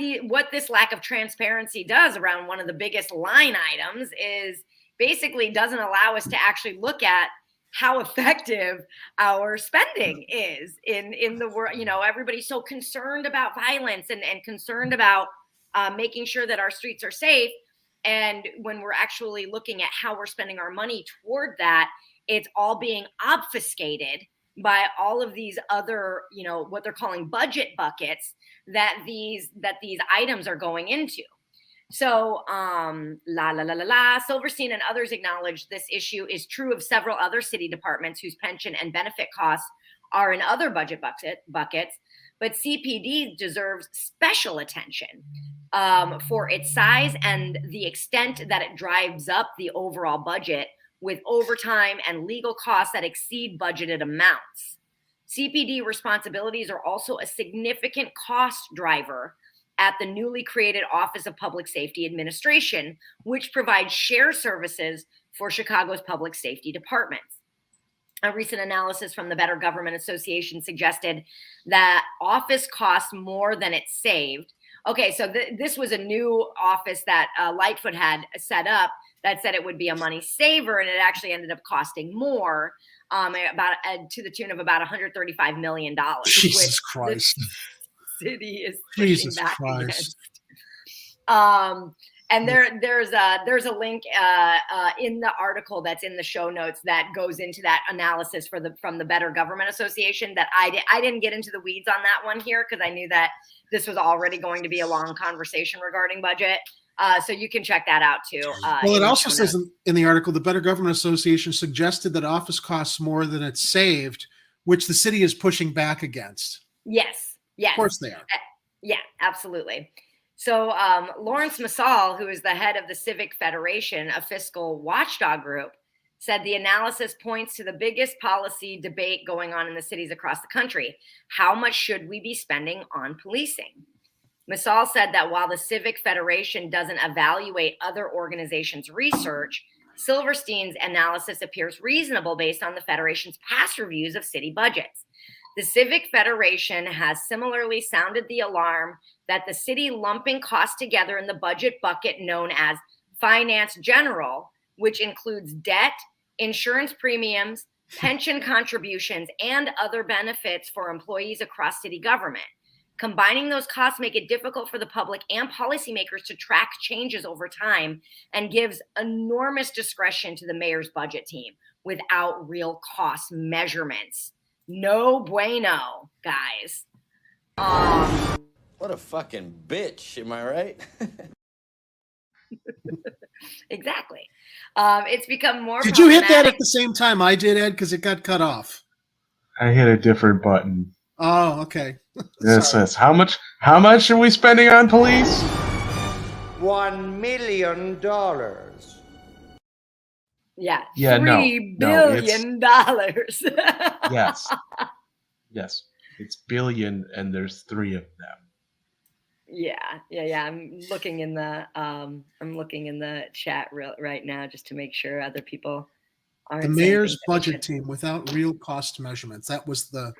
this lack of transparency does around one of the biggest line items is basically doesn't allow us to actually look at how effective our spending is in the world. Everybody's so concerned about violence and concerned about making sure that our streets are safe. And when we're actually looking at how we're spending our money toward that, it's all being obfuscated by all of these other, what they're calling budget buckets that these items are going into. So, Silverstein and others acknowledge this issue is true of several other city departments whose pension and benefit costs are in other budget buckets, but CPD deserves special attention for its size and the extent that it drives up the overall budget with overtime and legal costs that exceed budgeted amounts. CPD responsibilities are also a significant cost driver at the newly created Office of Public Safety Administration, which provides shared services for Chicago's public safety departments. A recent analysis from the Better Government Association suggested that office costs more than it saved. Okay, so this was a new office that Lightfoot had set up that said it would be a money saver, and it actually ended up costing more, to the tune of about $135 million. Jesus Christ. City is pushing back against. And there's a link in the article that's in the show notes that goes into that analysis from the Better Government Association that I didn't get into the weeds on that one here because I knew that this was already going to be a long conversation regarding budget. So you can check that out too. Well, it also says in the article, the Better Government Association suggested that office costs more than it's saved, which the city is pushing back against. Yes. Of course they are. Yeah, absolutely. So Lawrence Massal, who is the head of the Civic Federation, a fiscal watchdog group, said the analysis points to the biggest policy debate going on in the cities across the country. How much should we be spending on policing? Massal said that while the Civic Federation doesn't evaluate other organizations' research, Silverstein's analysis appears reasonable based on the Federation's past reviews of city budgets. The Civic Federation has similarly sounded the alarm that the city lumping costs together in the budget bucket known as finance general, which includes debt, insurance premiums, pension contributions, and other benefits for employees across city government. Combining those costs make it difficult for the public and policymakers to track changes over time and gives enormous discretion to the mayor's budget team without real cost measurements. No bueno, guys. What a fucking bitch, am I right? Exactly. It's become more. Did you hit that at the same time I did, Ed? Because it got cut off. I hit a different button. Oh, okay. This says how much are we spending on police? $1 million. Yeah. Yeah, $3 no, billion. Yes. It's billion, and there's 3 of them. Yeah. I'm looking in the chat right now just to make sure other people aren't. The mayor's budget team without real cost measurements. That was the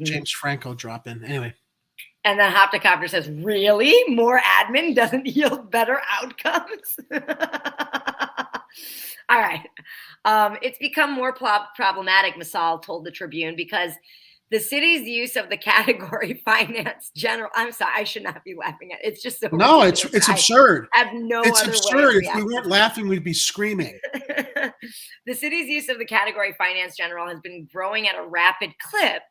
James Franco drop in. Anyway. And then Hoptocopter says, really? More admin doesn't yield better outcomes? All right. It's become more problematic, Massal told the Tribune, because the city's use of the category finance general. I'm sorry, I should not be laughing at it. It's just so no, ridiculous. it's absurd. I have no it's other absurd. way. If we weren't laughing, we'd be screaming. The city's use of the category finance general has been growing at a rapid clip,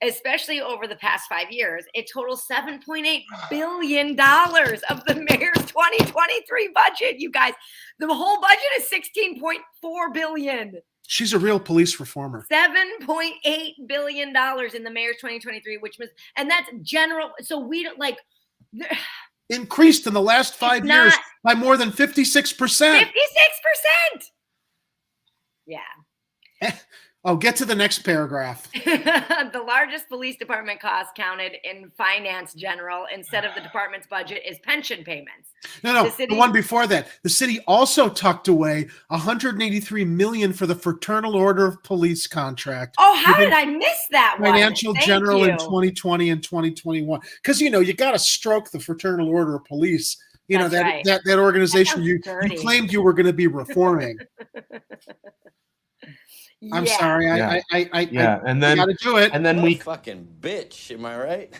especially over the past 5 years. It totals $7.8 billion of the mayor's 2023 budget, you guys. The whole budget is $16.4 billion. She's a real police reformer. $7.8 billion in the mayor's 2023, and that's general. So we don't increased in the last 5 years by more than 56%. 56%. Yeah. Oh, get to the next paragraph. The largest police department cost counted in finance general instead of the department's budget is pension payments. No, the one before that. The city also tucked away $183 million for the Fraternal Order of Police contract. Oh, how did I miss that one? Financial general in 2020 and 2021. Because, you got to stroke the Fraternal Order of Police. That organization you claimed you were going to be reforming. I'm sorry. I and then got to do it. And then we fucking bitch. Am I right?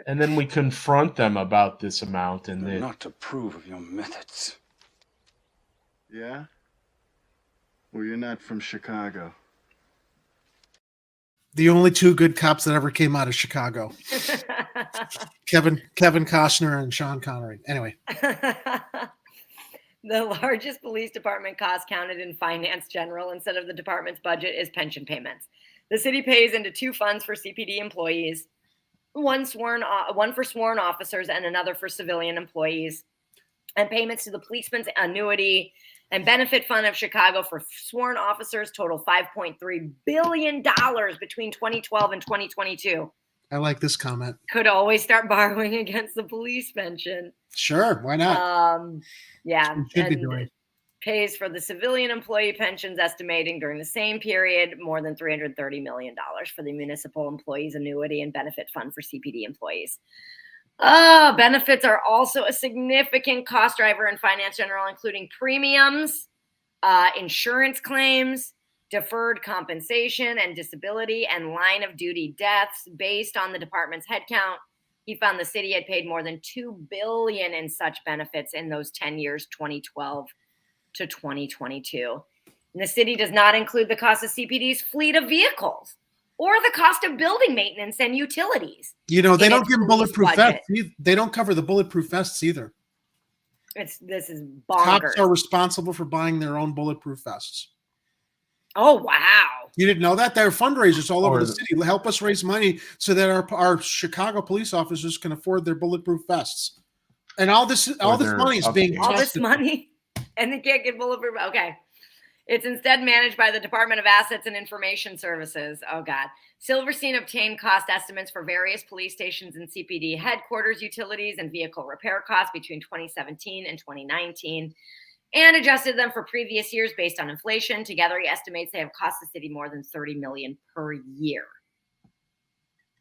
And then we confront them about this amount, and You're they not to approve of your methods. Yeah? Well, you're not from Chicago. The only two good cops that ever came out of Chicago. Kevin Costner and Sean Connery. Anyway. The largest police department cost counted in finance general instead of the department's budget is pension payments. The city pays into two funds for CPD employees, one for sworn officers and another for civilian employees. And payments to the policeman's annuity and benefit fund of Chicago for sworn officers total $5.3 billion between 2012 and 2022. I like this comment. Could always start borrowing against the police pension. Sure, why not? Yeah, Should be and doing. pays for the civilian employee pensions, estimating during the same period more than $330 million for the municipal employees annuity and benefit fund for CPD employees. Benefits are also a significant cost driver in finance general, including premiums, insurance claims, deferred compensation and disability, and line of duty deaths. Based on the department's headcount, he found the city had paid more than $2 billion in such benefits in those 10 years, 2012 to 2022. And the city does not include the cost of CPD's fleet of vehicles or the cost of building maintenance and utilities. You know, they in don't its give them police bulletproof budget. vests. They don't cover the bulletproof vests either. This is Cops bonkers. are responsible for buying their own bulletproof vests. Oh, wow. You didn't know that? There are fundraisers all over Or the the- city. Help us raise money so that our Chicago police officers can afford their bulletproof vests. And all this their money is being updates. All this tested. money and they can't get bulletproof. Okay. It's instead managed by the Department of Assets and Information Services. Oh, God. Silverstein obtained cost estimates for various police stations and CPD headquarters, utilities, and vehicle repair costs between 2017 and 2019 and adjusted them for previous years based on inflation. Together, he estimates they have cost the city more than $30 million per year.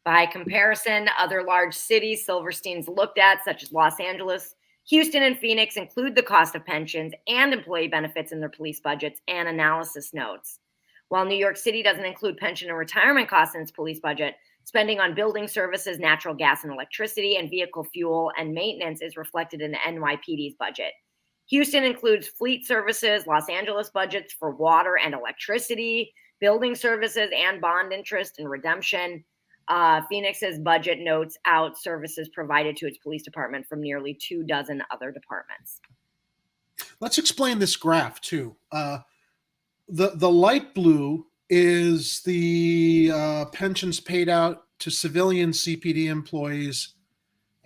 By comparison, other large cities Silverstein's looked at, such as Los Angeles, Houston, and Phoenix, include the cost of pensions and employee benefits in their police budgets and analysis notes. While New York City doesn't include pension and retirement costs in its police budget, spending on building services, natural gas and electricity, and vehicle fuel and maintenance is reflected in the NYPD's budget. Houston includes fleet services, Los Angeles budgets for water and electricity, building services, and bond interest and redemption. Phoenix's budget notes out services provided to its police department from nearly 24 other departments. Let's explain this graph too. The light blue is the pensions paid out to civilian CPD employees,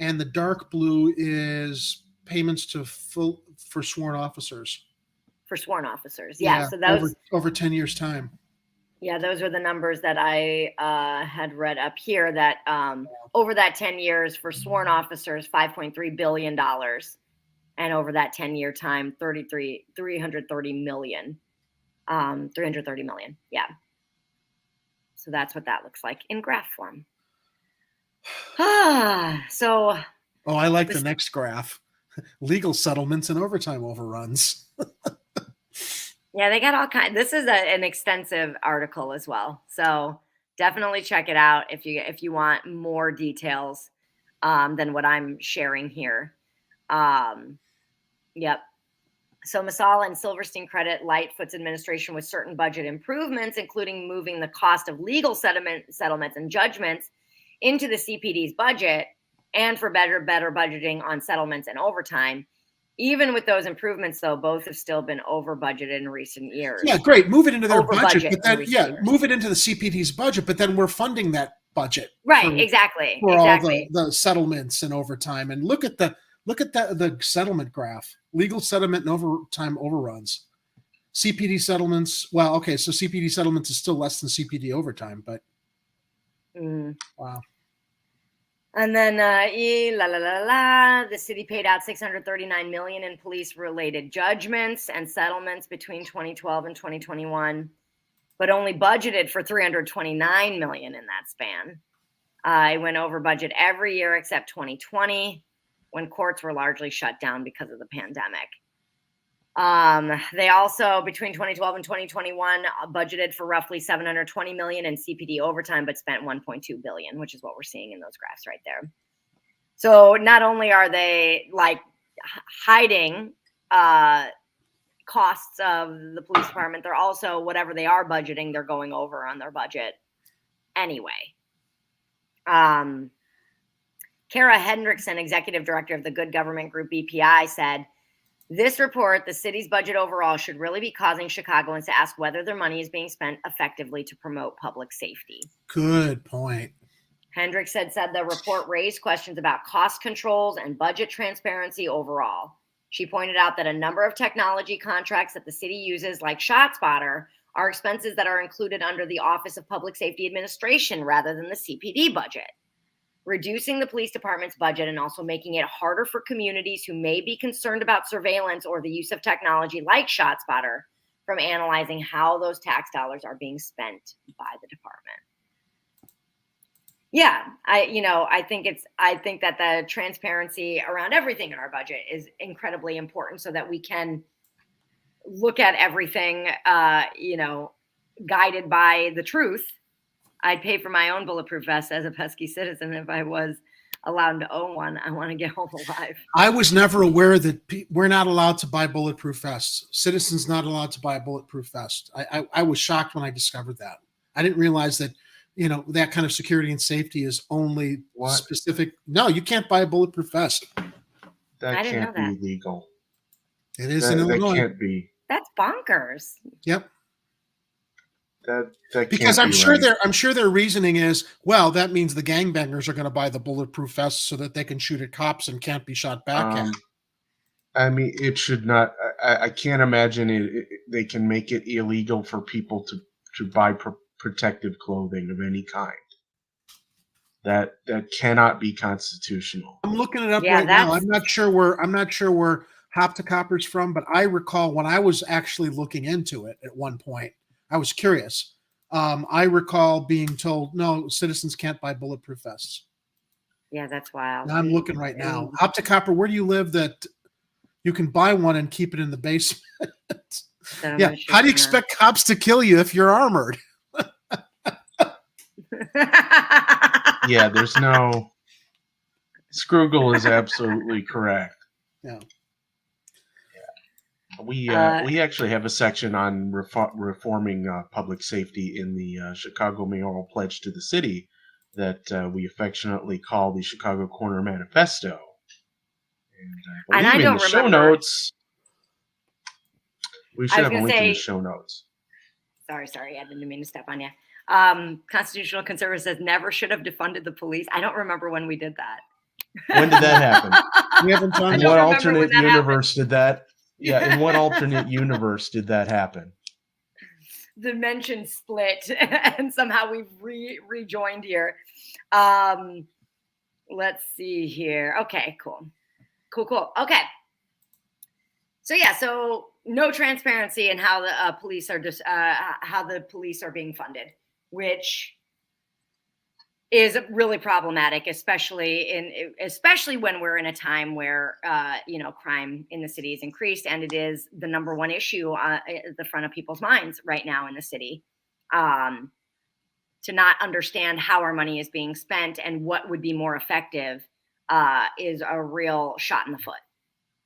and the dark blue is payments to for sworn officers. For sworn officers, yeah. So those over 10 years time. Yeah, those are the numbers that I had read up here. That over that 10 years for sworn officers, $5.3 billion, and over that 10-year time, $330 million. 330 million. Yeah. So that's what that looks like in graph form. So. Oh, I like the next graph. Legal settlements and overtime overruns. Yeah, they got all kinds. This is an extensive article as well. So definitely check it out if you want more details than what I'm sharing here. Yep. So Masala and Silverstein credit Lightfoot's administration with certain budget improvements, including moving the cost of legal settlements and judgments into the CPD's budget, and for better budgeting on settlements and overtime. Even with those improvements, though, both have still been over budgeted in recent years. Yeah, great. Move it into their Over budget, budget but then in recent years. move it into the CPD's budget, but then we're funding that budget. Right, exactly. For all the settlements and overtime. And look at the settlement graph. Legal settlement and overtime overruns. CPD settlements, well, okay, so CPD settlements is still less than CPD overtime, but wow. And then the city paid out $639 million in police-related judgments and settlements between 2012 and 2021, but only budgeted for $329 million in that span. It went over budget every year except 2020, when courts were largely shut down because of the pandemic. They also, between 2012 and 2021, budgeted for roughly $720 million in CPD overtime, but spent $1.2 billion, which is what we're seeing in those graphs right there. So not only are they like hiding costs of the police department, they're also, whatever they are budgeting, they're going over on their budget anyway. Kara Hendrickson, executive director of the Good Government Group BPI, said, this report, the city's budget overall, should really be causing Chicagoans to ask whether their money is being spent effectively to promote public safety. Good point. Hendrickson said the report raised questions about cost controls and budget transparency overall. She pointed out that a number of technology contracts that the city uses, like ShotSpotter, are expenses that are included under the Office of Public Safety Administration rather than the CPD budget. Reducing the police department's budget and also making it harder for communities who may be concerned about surveillance or the use of technology like ShotSpotter from analyzing how those tax dollars are being spent by the department. Yeah, I think that the transparency around everything in our budget is incredibly important so that we can look at everything, guided by the truth. I'd pay for my own bulletproof vest as a pesky citizen if I was allowed to own one. I want to get home alive. I was never aware that we're not allowed to buy bulletproof vests. Citizens not allowed to buy a bulletproof vest. I was shocked when I discovered that. I didn't realize that, that kind of security and safety is only specific. No, you can't buy a bulletproof vest. That can't be legal. It is in Illinois. That can't be. That's bonkers. Yep. That because can't I'm be sure right. I'm sure their reasoning is, well, that means the gangbangers are going to buy the bulletproof vests so that they can shoot at cops and can't be shot back at. I mean, it should not. I can't imagine they can make it illegal for people to buy protective clothing of any kind. That cannot be constitutional. I'm looking it up right now. I'm not sure where Hop to Copper's from, but I recall when I was actually looking into it at one point, I was curious. I recall being told, no, citizens can't buy bulletproof vests. Yeah, that's wild. And I'm looking right now. Hop to Copper, where do you live that you can buy one and keep it in the basement? Yeah. How do you expect cops to kill you if you're armored? Yeah, there's no. Scroogle is absolutely correct. Yeah. We actually have a section on reforming public safety in the Chicago Mayoral Pledge to the City that we affectionately call the Chicago Corner Manifesto. And I don't remember. Show notes. We should have a link in the show notes. Sorry, I didn't mean to step on you. Constitutional Conservative says never should have defunded the police. I don't remember when we did that. When did that happen? We haven't done in what alternate universe did that? Yeah, in what alternate universe did that happen? Dimension split, and somehow we've rejoined here. Let's see here. Okay, cool. Okay. So no transparency in how the police are how the police are being funded, which is really problematic, especially when we're in a time where crime in the city is increased, and it is the number one issue at the front of people's minds right now in the city. To not understand how our money is being spent and what would be more effective is a real shot in the foot,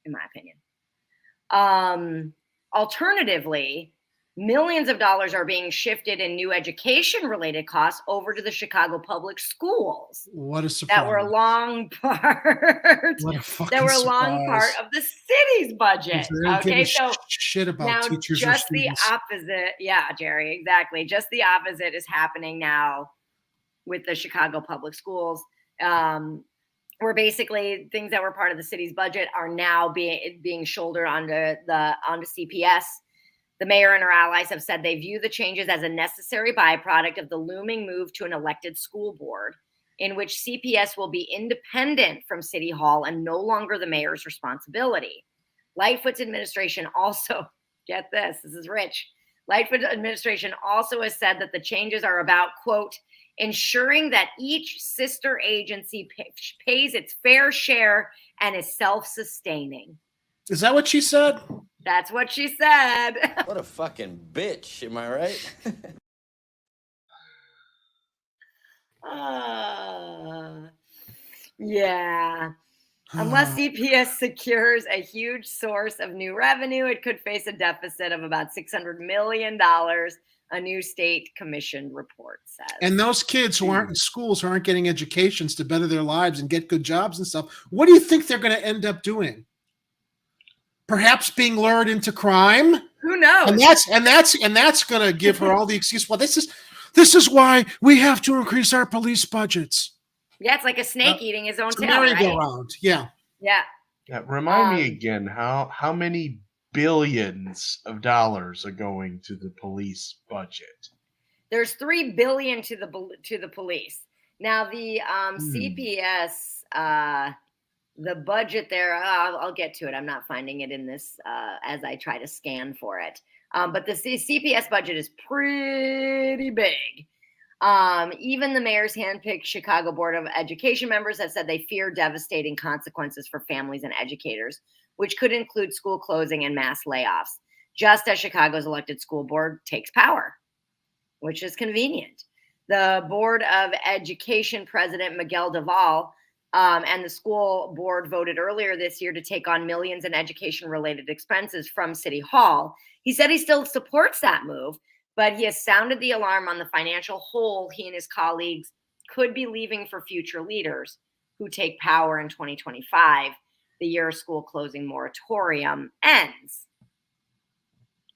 in my opinion. Alternatively, millions of dollars are being shifted in new education-related costs over to the Chicago public schools. What a surprise! That were a long part. What a fucking that were a surprise. long part of the city's budget. Okay, so shit about now teachers just or the students. opposite. Yeah, Jerry, exactly. Just the opposite is happening now with the Chicago public schools. Where basically things that were part of the city's budget are now being shouldered onto CPS. The mayor and her allies have said they view the changes as a necessary byproduct of the looming move to an elected school board, in which CPS will be independent from City Hall and no longer the mayor's responsibility. Lightfoot's administration also, get this is rich. Lightfoot's administration also has said that the changes are about, quote, ensuring that each sister agency pays its fair share and is self-sustaining. Is that what she said? That's what she said. What a fucking bitch, am I right? Yeah. Unless CPS secures a huge source of new revenue, it could face a deficit of about $600 million, a new state commission report says. And those kids who aren't in schools, who aren't getting educations to better their lives and get good jobs and stuff, what do you think they're going to end up doing? Perhaps being lured into crime? Who knows? And that's going to give her all the excuse. Well, this is why we have to increase our police budgets. Yeah, it's like a snake eating his own tail, right? Merry-go-round. Yeah. Yeah. Remind me again how many billions of dollars are going to the police budget? There's $3 billion to the police. Now the CPS, the budget there. I'll get to it. I'm not finding it in this as I try to scan for it. But the CPS budget is pretty big. Even the mayor's handpicked Chicago Board of Education members have said they fear devastating consequences for families and educators, which could include school closing and mass layoffs, just as Chicago's elected school board takes power, which is convenient. The Board of Education President Miguel Deval and the school board voted earlier this year to take on millions in education-related expenses from City Hall. He said he still supports that move, but he has sounded the alarm on the financial hole he and his colleagues could be leaving for future leaders who take power in 2025, the year school closing moratorium ends.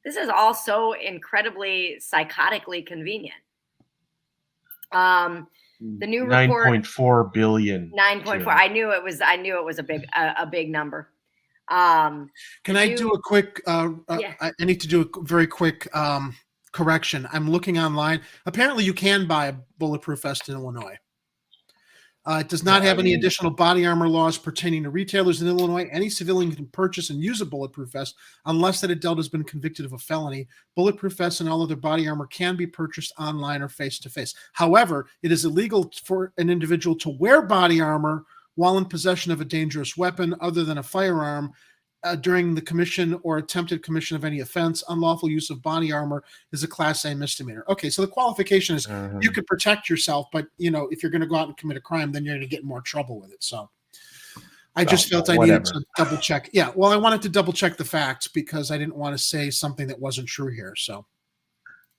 This is all so incredibly psychotically convenient. The new report, 9.4 billion. 9.4. I knew it was a big number. Can I do a quick? I need to do a very quick correction. I'm looking online. Apparently, you can buy a bulletproof vest in Illinois. It does not have any additional body armor laws pertaining to retailers in Illinois. Any civilian can purchase and use a bulletproof vest unless that adult has been convicted of a felony. Bulletproof vests and all other body armor can be purchased online or face-to-face. However, it is illegal for an individual to wear body armor while in possession of a dangerous weapon other than a firearm during the commission or attempted commission of any offense. Unlawful use of body armor is a Class A misdemeanor. Okay, so the qualification is you can protect yourself, but if you're going to go out and commit a crime, then you're going to get in more trouble with it. So I just felt I needed to double check. Yeah, well, I wanted to double check the facts because I didn't want to say something that wasn't true here. So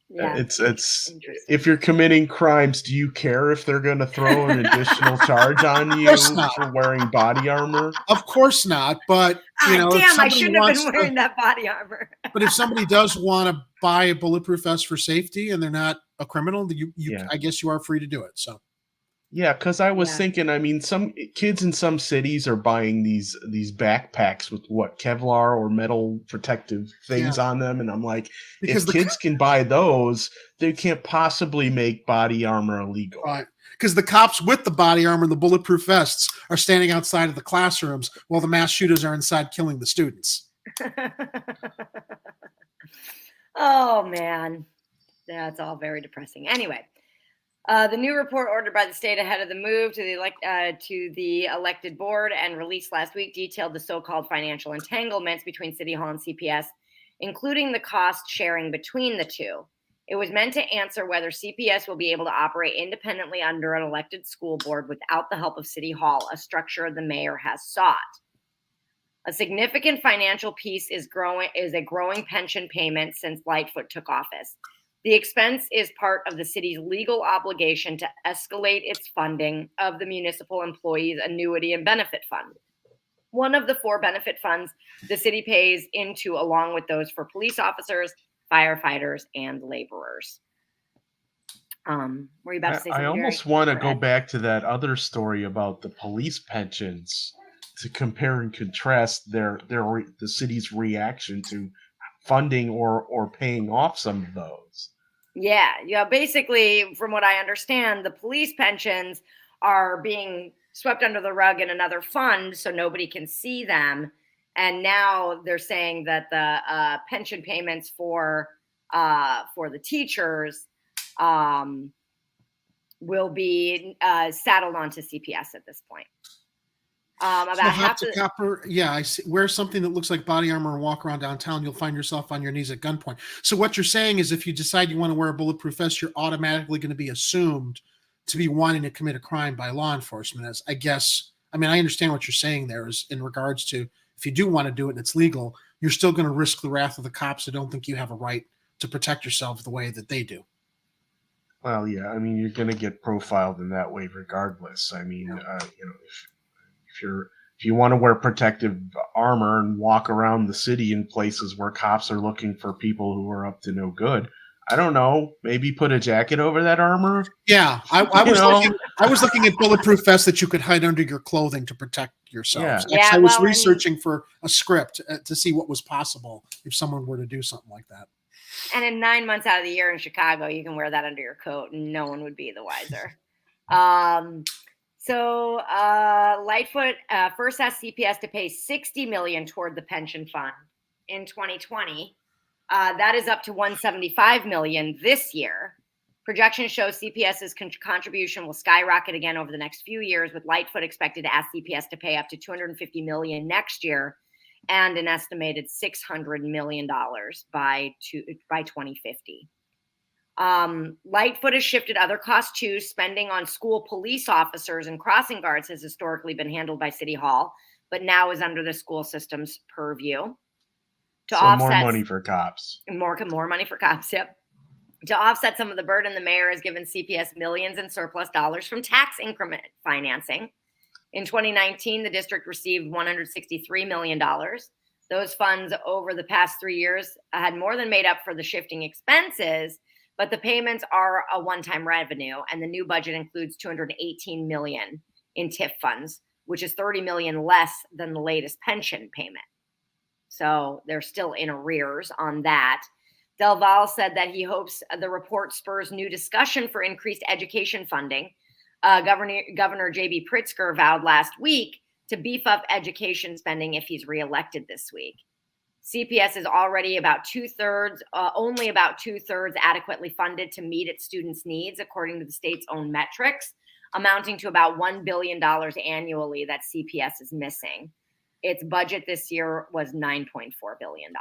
yeah, it's if you're committing crimes, do you care if they're going to throw an additional charge on you for wearing body armor? Of course not, but damn, I shouldn't have been wearing that body armor. But if somebody does want to buy a bulletproof vest for safety and they're not a criminal, I guess you are free to do it. So yeah, because I was thinking, I mean, some kids in some cities are buying these backpacks with Kevlar or metal protective things on them, and I'm like, because if kids can buy those, they can't possibly make body armor illegal. Right. Because the cops with the body armor and the bulletproof vests are standing outside of the classrooms while the mass shooters are inside killing the students. Oh, man. That's all very depressing. Anyway, the new report ordered by the state ahead of the move to the elected board and released last week detailed the so-called financial entanglements between City Hall and CPS, including the cost sharing between the two. It was meant to answer whether CPS will be able to operate independently under an elected school board without the help of City Hall, a structure the mayor has sought. A significant financial piece is a growing pension payment since Lightfoot took office. The expense is part of the city's legal obligation to escalate its funding of the municipal employees' annuity and benefit fund. One of the 4 benefit funds the city pays into, along with those for police officers, firefighters, and laborers. Were you about to say something? I almost want to go back to that other story about the police pensions to compare and contrast the city's reaction to funding or paying off some of those. Yeah. Basically, from what I understand, the police pensions are being swept under the rug in another fund so nobody can see them. And now they're saying that the pension payments for the teachers will be saddled onto CPS at this point. About half the copper, I see. Wear something that looks like body armor and walk around downtown, you'll find yourself on your knees at gunpoint. So what you're saying is if you decide you want to wear a bulletproof vest, you're automatically going to be assumed to be wanting to commit a crime by law enforcement, as I guess I mean, I understand what you're saying there is in regards to if you do want to do it and it's legal, you're still going to risk the wrath of the cops who don't think you have a right to protect yourself the way that they do. Well, yeah, I mean, you're going to get profiled in that way regardless. I mean, if you want to wear protective armor and walk around the city in places where cops are looking for people who are up to no good, I don't know, maybe put a jacket over that armor. Yeah, I was looking at bulletproof vests that you could hide under your clothing to protect yourself. Yeah. Actually, Yeah, I was well, researching for a script to see what was possible if someone were to do something like that. And in 9 months out of the year in Chicago, you can wear that under your coat and no one would be the wiser. So Lightfoot first asked CPS to pay $60 million toward the pension fund in 2020. That is up to $175 million this year. Projections show CPS's contribution will skyrocket again over the next few years, with Lightfoot expected to ask CPS to pay up to $250 million next year and an estimated $600 million by 2050. Lightfoot has shifted other costs too. Spending on school police officers and crossing guards has historically been handled by City Hall, but now is under the school system's purview. More money for cops. More money for cops, yep. To offset some of the burden, the mayor has given CPS millions in surplus dollars from tax increment financing. In 2019, the district received $163 million. Those funds over the past 3 years had more than made up for the shifting expenses, but the payments are a one-time revenue, and the new budget includes $218 million in TIF funds, which is $30 million less than the latest pension payment. So they're still in arrears on that. Del Valle said that he hopes the report spurs new discussion for increased education funding. Governor J.B. Pritzker vowed last week to beef up education spending if he's reelected this week. CPS is already only about two-thirds adequately funded to meet its students' needs, according to the state's own metrics, amounting to about $1 billion annually that CPS is missing. Its budget this year was $9.4 billion.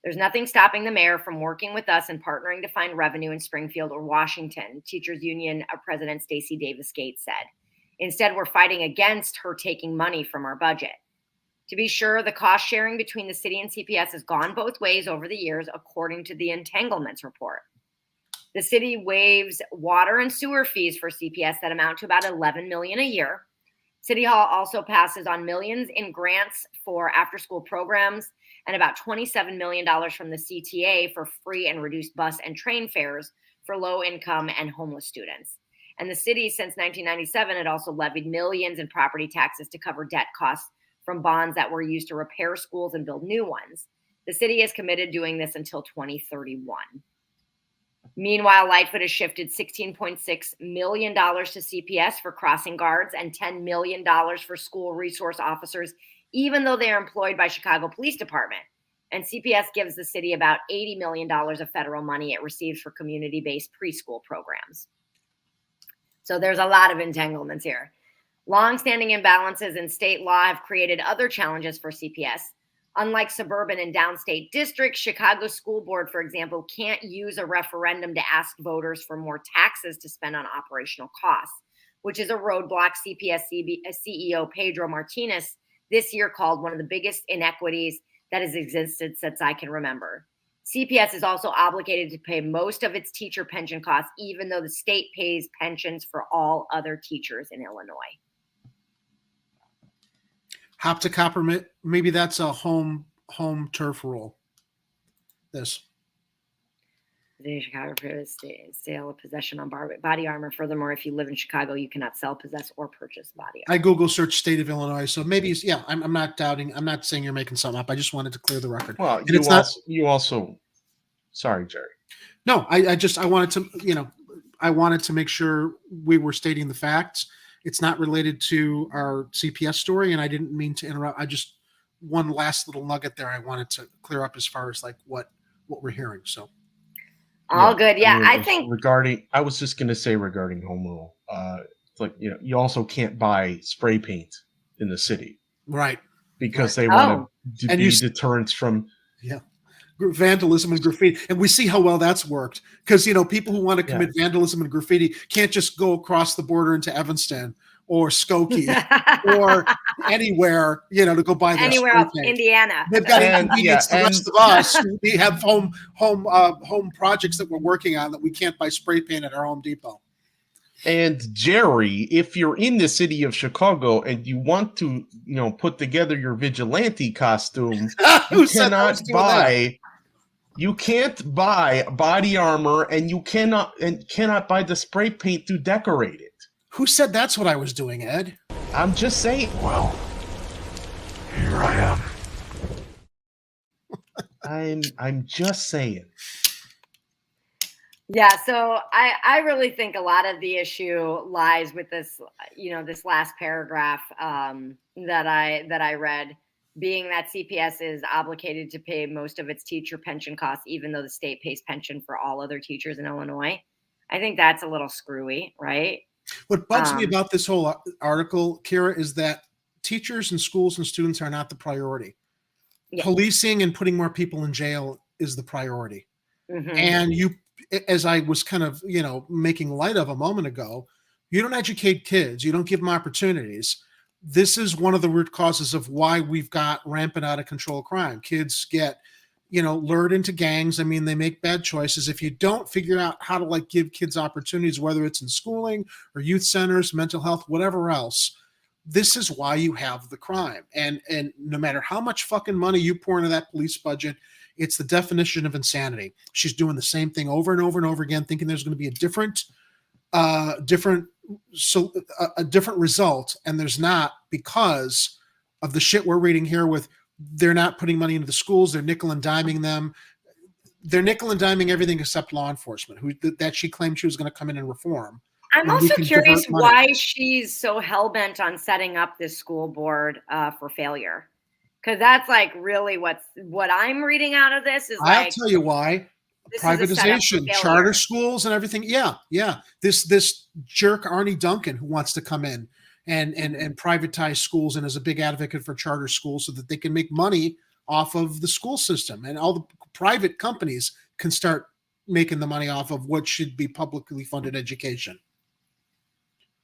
There's nothing stopping the mayor from working with us and partnering to find revenue in Springfield or Washington, Teachers Union President Stacey Davis Gates said. Instead, we're fighting against her taking money from our budget. To be sure, the cost sharing between the city and CPS has gone both ways over the years, according to the entanglements report. The city waives water and sewer fees for CPS that amount to about $11 million a year. City Hall also passes on millions in grants for after-school programs and about $27 million from the CTA for free and reduced bus and train fares for low-income and homeless students. And the city, since 1997, had also levied millions in property taxes to cover debt costs from bonds that were used to repair schools and build new ones. The city is committed doing this until 2031. Meanwhile, Lightfoot has shifted $16.6 million to CPS for crossing guards and $10 million for school resource officers, even though they are employed by Chicago Police Department. And CPS gives the city about $80 million of federal money it receives for community-based preschool programs. So there's a lot of entanglements here. Long-standing imbalances in state law have created other challenges for CPS. Unlike suburban and downstate districts, Chicago's school board, for example, can't use a referendum to ask voters for more taxes to spend on operational costs, which is a roadblock CPS CEO Pedro Martinez this year called one of the biggest inequities that has existed since I can remember. CPS is also obligated to pay most of its teacher pension costs, even though the state pays pensions for all other teachers in Illinois. Hop to copper, maybe that's a home turf rule. This. The Chicago prohibits sale of possession on body armor. Furthermore, if you live in Chicago, you cannot sell, possess, or purchase body armor. I Google search state of Illinois, so maybe, yeah, I'm not doubting. I'm not saying you're making something up. I just wanted to clear the record. Well, and sorry, Jerry. No, I wanted to make sure we were stating the facts. It's not related to our CPS story, and I didn't mean to interrupt. I just, one last little nugget there I wanted to clear up as far as like what we're hearing. So all good. Yeah, I think I was just going to say regarding home rule, like, you also can't buy spray paint in the city. Right. Because they want to be deterrents from vandalism and graffiti. And we see how well that's worked, because people who want to commit vandalism and graffiti can't just go across the border into Evanston or Skokie or anywhere, to go buy their Anywhere spray else, paint. Indiana. They've got And, inconvenience the rest of us. We have home projects that we're working on that we can't buy spray paint at our Home Depot. And Jerry, if you're in the city of Chicago and you want to, put together your vigilante costume, Who said I was doing that? You can't buy body armor, and you cannot buy the spray paint to decorate it. Who said that's what I was doing, Ed? I'm just saying. Well, here I am. I'm just saying. Yeah, so I really think a lot of the issue lies with this, this last paragraph that I read, being that CPS is obligated to pay most of its teacher pension costs, even though the state pays pension for all other teachers in Illinois. I think that's a little screwy, right? What bugs me about this whole article, Kira, is that teachers and schools and students are not the priority. Yeah. Policing and putting more people in jail is the priority. Mm-hmm. And as I was kind of, making light of a moment ago, you don't educate kids. You don't give them opportunities. This is one of the root causes of why we've got rampant out of control crime. Kids get, lured into gangs. I mean, they make bad choices. If you don't figure out how to give kids opportunities, whether it's in schooling or youth centers, mental health, whatever else, this is why you have the crime. And no matter how much fucking money you pour into that police budget, it's the definition of insanity. She's doing the same thing over and over and over again, thinking there's going to be a different result, and there's not, because of the shit we're reading here with they're not putting money into the schools, they're nickel and diming them. They're nickel and diming everything except law enforcement, that she claimed she was going to come in and reform. I'm also curious why she's so hell-bent on setting up this school board for failure. Because that's really what I'm reading out of this is I'll tell you why. Privatization, charter schools and everything. Yeah. This jerk Arnie Duncan who wants to come in and privatize schools and is a big advocate for charter schools so that they can make money off of the school system, and all the private companies can start making the money off of what should be publicly funded education.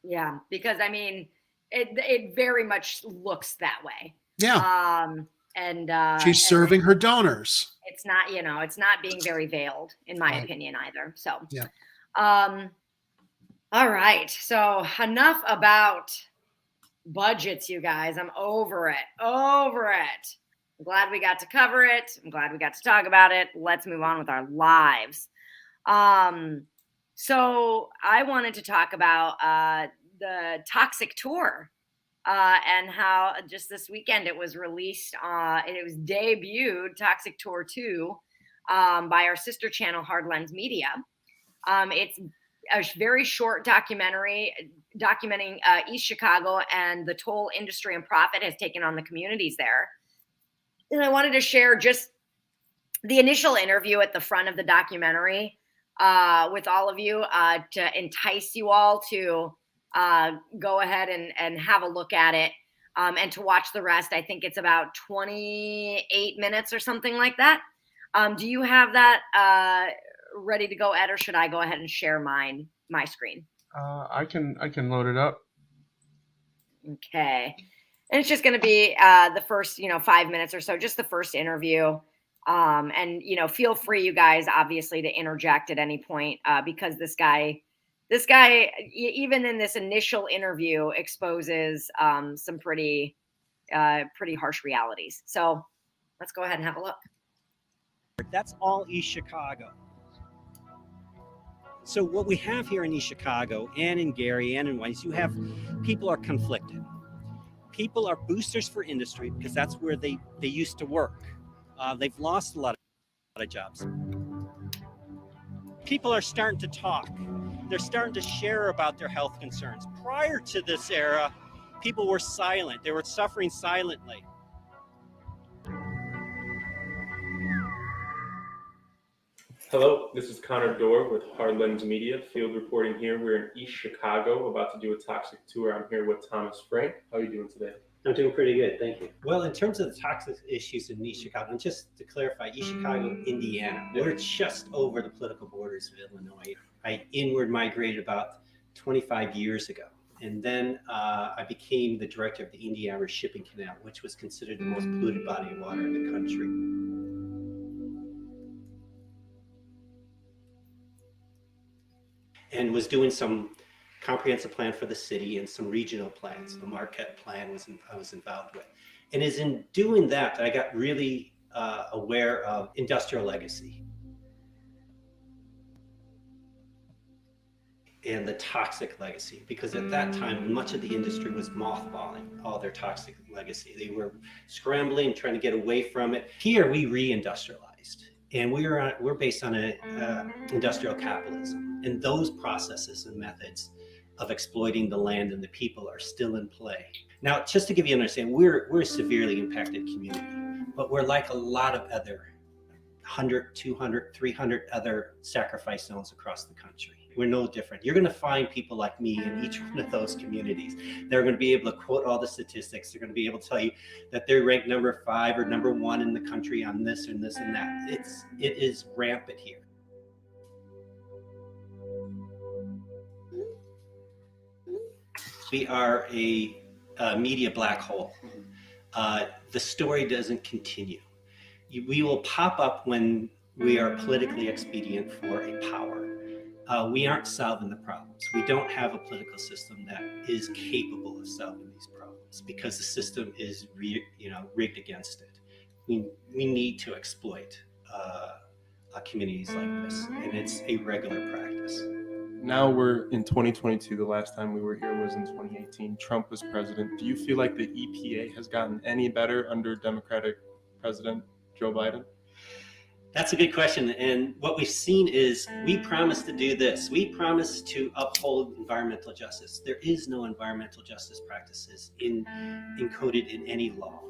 Yeah, because it very much looks that way. Yeah. She's serving her donors. It's not, it's not being very veiled, in my opinion, either. So, yeah. All right. So enough about budgets, you guys. I'm over it. I'm glad we got to cover it. I'm glad we got to talk about it. Let's move on with our lives. So I wanted to talk about the Toxic Tour. And how just this weekend it was released, it was debuted, Toxic Tour 2, by our sister channel, Hard Lens Media. It's a very short documentary documenting East Chicago and the toll industry and profit has taken on the communities there. And I wanted to share just the initial interview at the front of the documentary with all of you to entice you all to go ahead and have a look at it and to watch the rest. I think it's about 28 minutes or something like that. Do you have that ready to go, Ed, or should I go ahead and share my screen? I can load it up. Okay. And it's just going to be the first, 5 minutes or so, just the first interview. And, feel free, you guys, obviously, to interject at any point because this guy, even in this initial interview, exposes some pretty harsh realities. So let's go ahead and have a look. That's all East Chicago. So what we have here in East Chicago and in Gary and in Weiss, you have people are conflicted. People are boosters for industry because that's where they used to work. They've lost a lot of jobs. People are starting to talk. They're starting to share about their health concerns. Prior to this era, people were silent. They were suffering silently. Hello, this is Connor Dorr with Hard Lens Media, field reporting here. We're in East Chicago, about to do a toxic tour. I'm here with Thomas Frank. How are you doing today? I'm doing pretty good, thank you. Well, in terms of the toxic issues in East Chicago, and just to clarify, East Chicago, Indiana, we're just over the political borders of Illinois. I inward migrated about 25 years ago, And then I became the director of the Indiana River Shipping Canal, which was considered the most polluted body of water in the country. And was doing some comprehensive plan for the city and some regional plans. The Marquette plan I was involved with. And it's in doing that I got really aware of industrial legacy and the toxic legacy, because at that time, much of the industry was mothballing all their toxic legacy. They were scrambling, trying to get away from it. Here, we reindustrialized, and we're based on industrial capitalism, and those processes and methods of exploiting the land and the people are still in play. Now, just to give you an understanding, we're a severely impacted community, but we're like a lot of other 100, 200, 300 other sacrifice zones across the country. We're no different. You're going to find people like me in each one of those communities. They're going to be able to quote all the statistics. They're going to be able to tell you that they're ranked number 5 or number 1 in the country on this and this and that. It is rampant here. We are a media black hole. The story doesn't continue. We will pop up when we are politically expedient for a power. We aren't solving the problems. We don't have a political system that is capable of solving these problems because the system is rigged against it. We need to exploit communities like this, and it's a regular practice. Now we're in 2022. The last time we were here was in 2018. Trump was president. Do you feel like the EPA has gotten any better under Democratic President Joe Biden? That's a good question. And what we've seen is we promised to do this. We promised to uphold environmental justice. There is no environmental justice practices encoded in any law.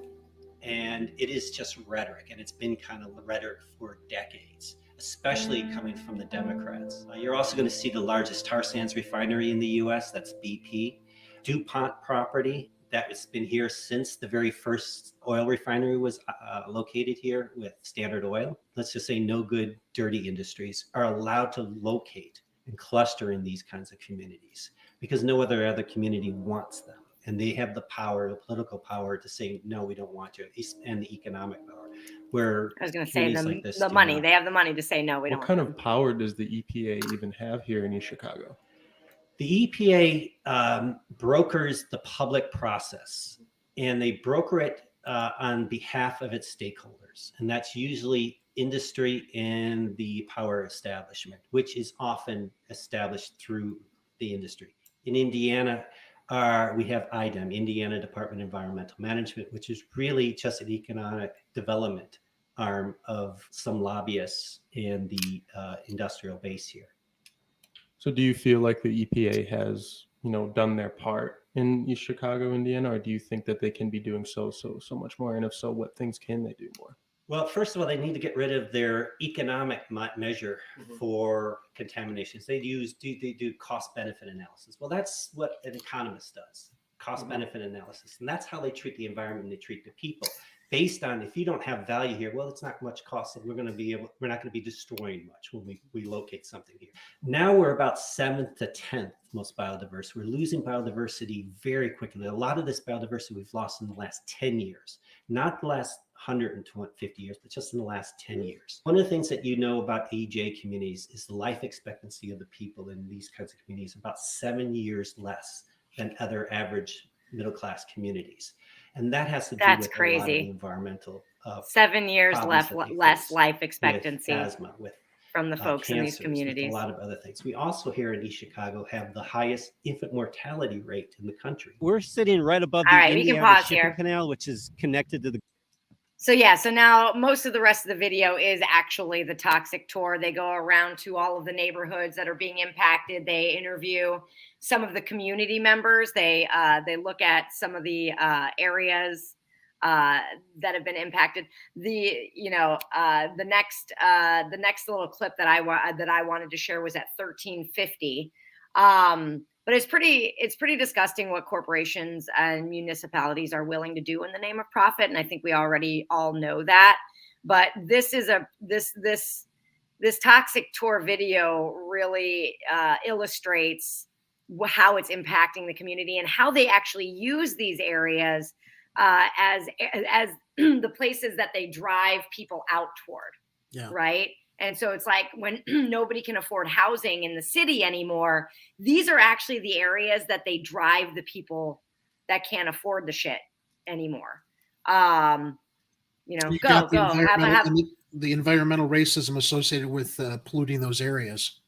And it is just rhetoric. And it's been kind of rhetoric for decades, especially coming from the Democrats. You're also going to see the largest tar sands refinery in the US, that's BP. DuPont property, that has been here since the very first oil refinery was located here with Standard Oil. Let's just say no good, dirty industries are allowed to locate and cluster in these kinds of communities because no other community wants them. And they have the power, the political power to say, no, we don't want you, and the economic power. Where I was going to say like the money. They have the money to say, no, we don't want them. What kind of power does the EPA even have here in East Chicago? The EPA brokers the public process, and they broker it on behalf of its stakeholders. And that's usually industry and the power establishment, which is often established through the industry. In Indiana, we have IDEM, Indiana Department of Environmental Management, which is really just an economic development arm of some lobbyists and the industrial base here. So do you feel like the EPA has, done their part in East Chicago, Indiana, or do you think that they can be doing so much more? And if so, what things can they do more? Well, first of all, they need to get rid of their economic measure for contaminations. They do cost-benefit analysis. Well, that's what an economist does, cost-benefit analysis. And that's how they treat the environment and they treat the people. Based on, if you don't have value here, well, it's not much cost, so we're not going to be destroying much when we locate something here. Now we're about 7th to 10th most biodiverse. We're losing biodiversity very quickly. A lot of this biodiversity we've lost in the last 10 years, not the last 150 years, but just in the last 10 years. One of the things that you know about AJ communities is the life expectancy of the people in these kinds of communities, about 7 years less than other average middle-class communities. And that has to do with crazy. A lot of the environmental 7 years less life expectancy with asthma, with from the folks in these cancers, communities. With a lot of other things. We also here in East Chicago have the highest infant mortality rate in the country. We're sitting right above the Indiana Shipping Canal, which is connected to the. So now most of the rest of the video is actually the toxic tour. They go around to all of the neighborhoods that are being impacted. They interview some of the community members. They look at some of the areas that have been impacted. The next little clip that I wanted to share was at 1350. But it's pretty disgusting what corporations and municipalities are willing to do in the name of profit, and I think we already all know that. But this is this toxic tour video really illustrates how it's impacting the community and how they actually use these areas as the places that they drive people out toward. Yeah. Right. And so it's like when nobody can afford housing in the city anymore, these are actually the areas that they drive the people that can't afford the shit anymore. You know, You go. got the Have environmental racism associated with polluting those areas.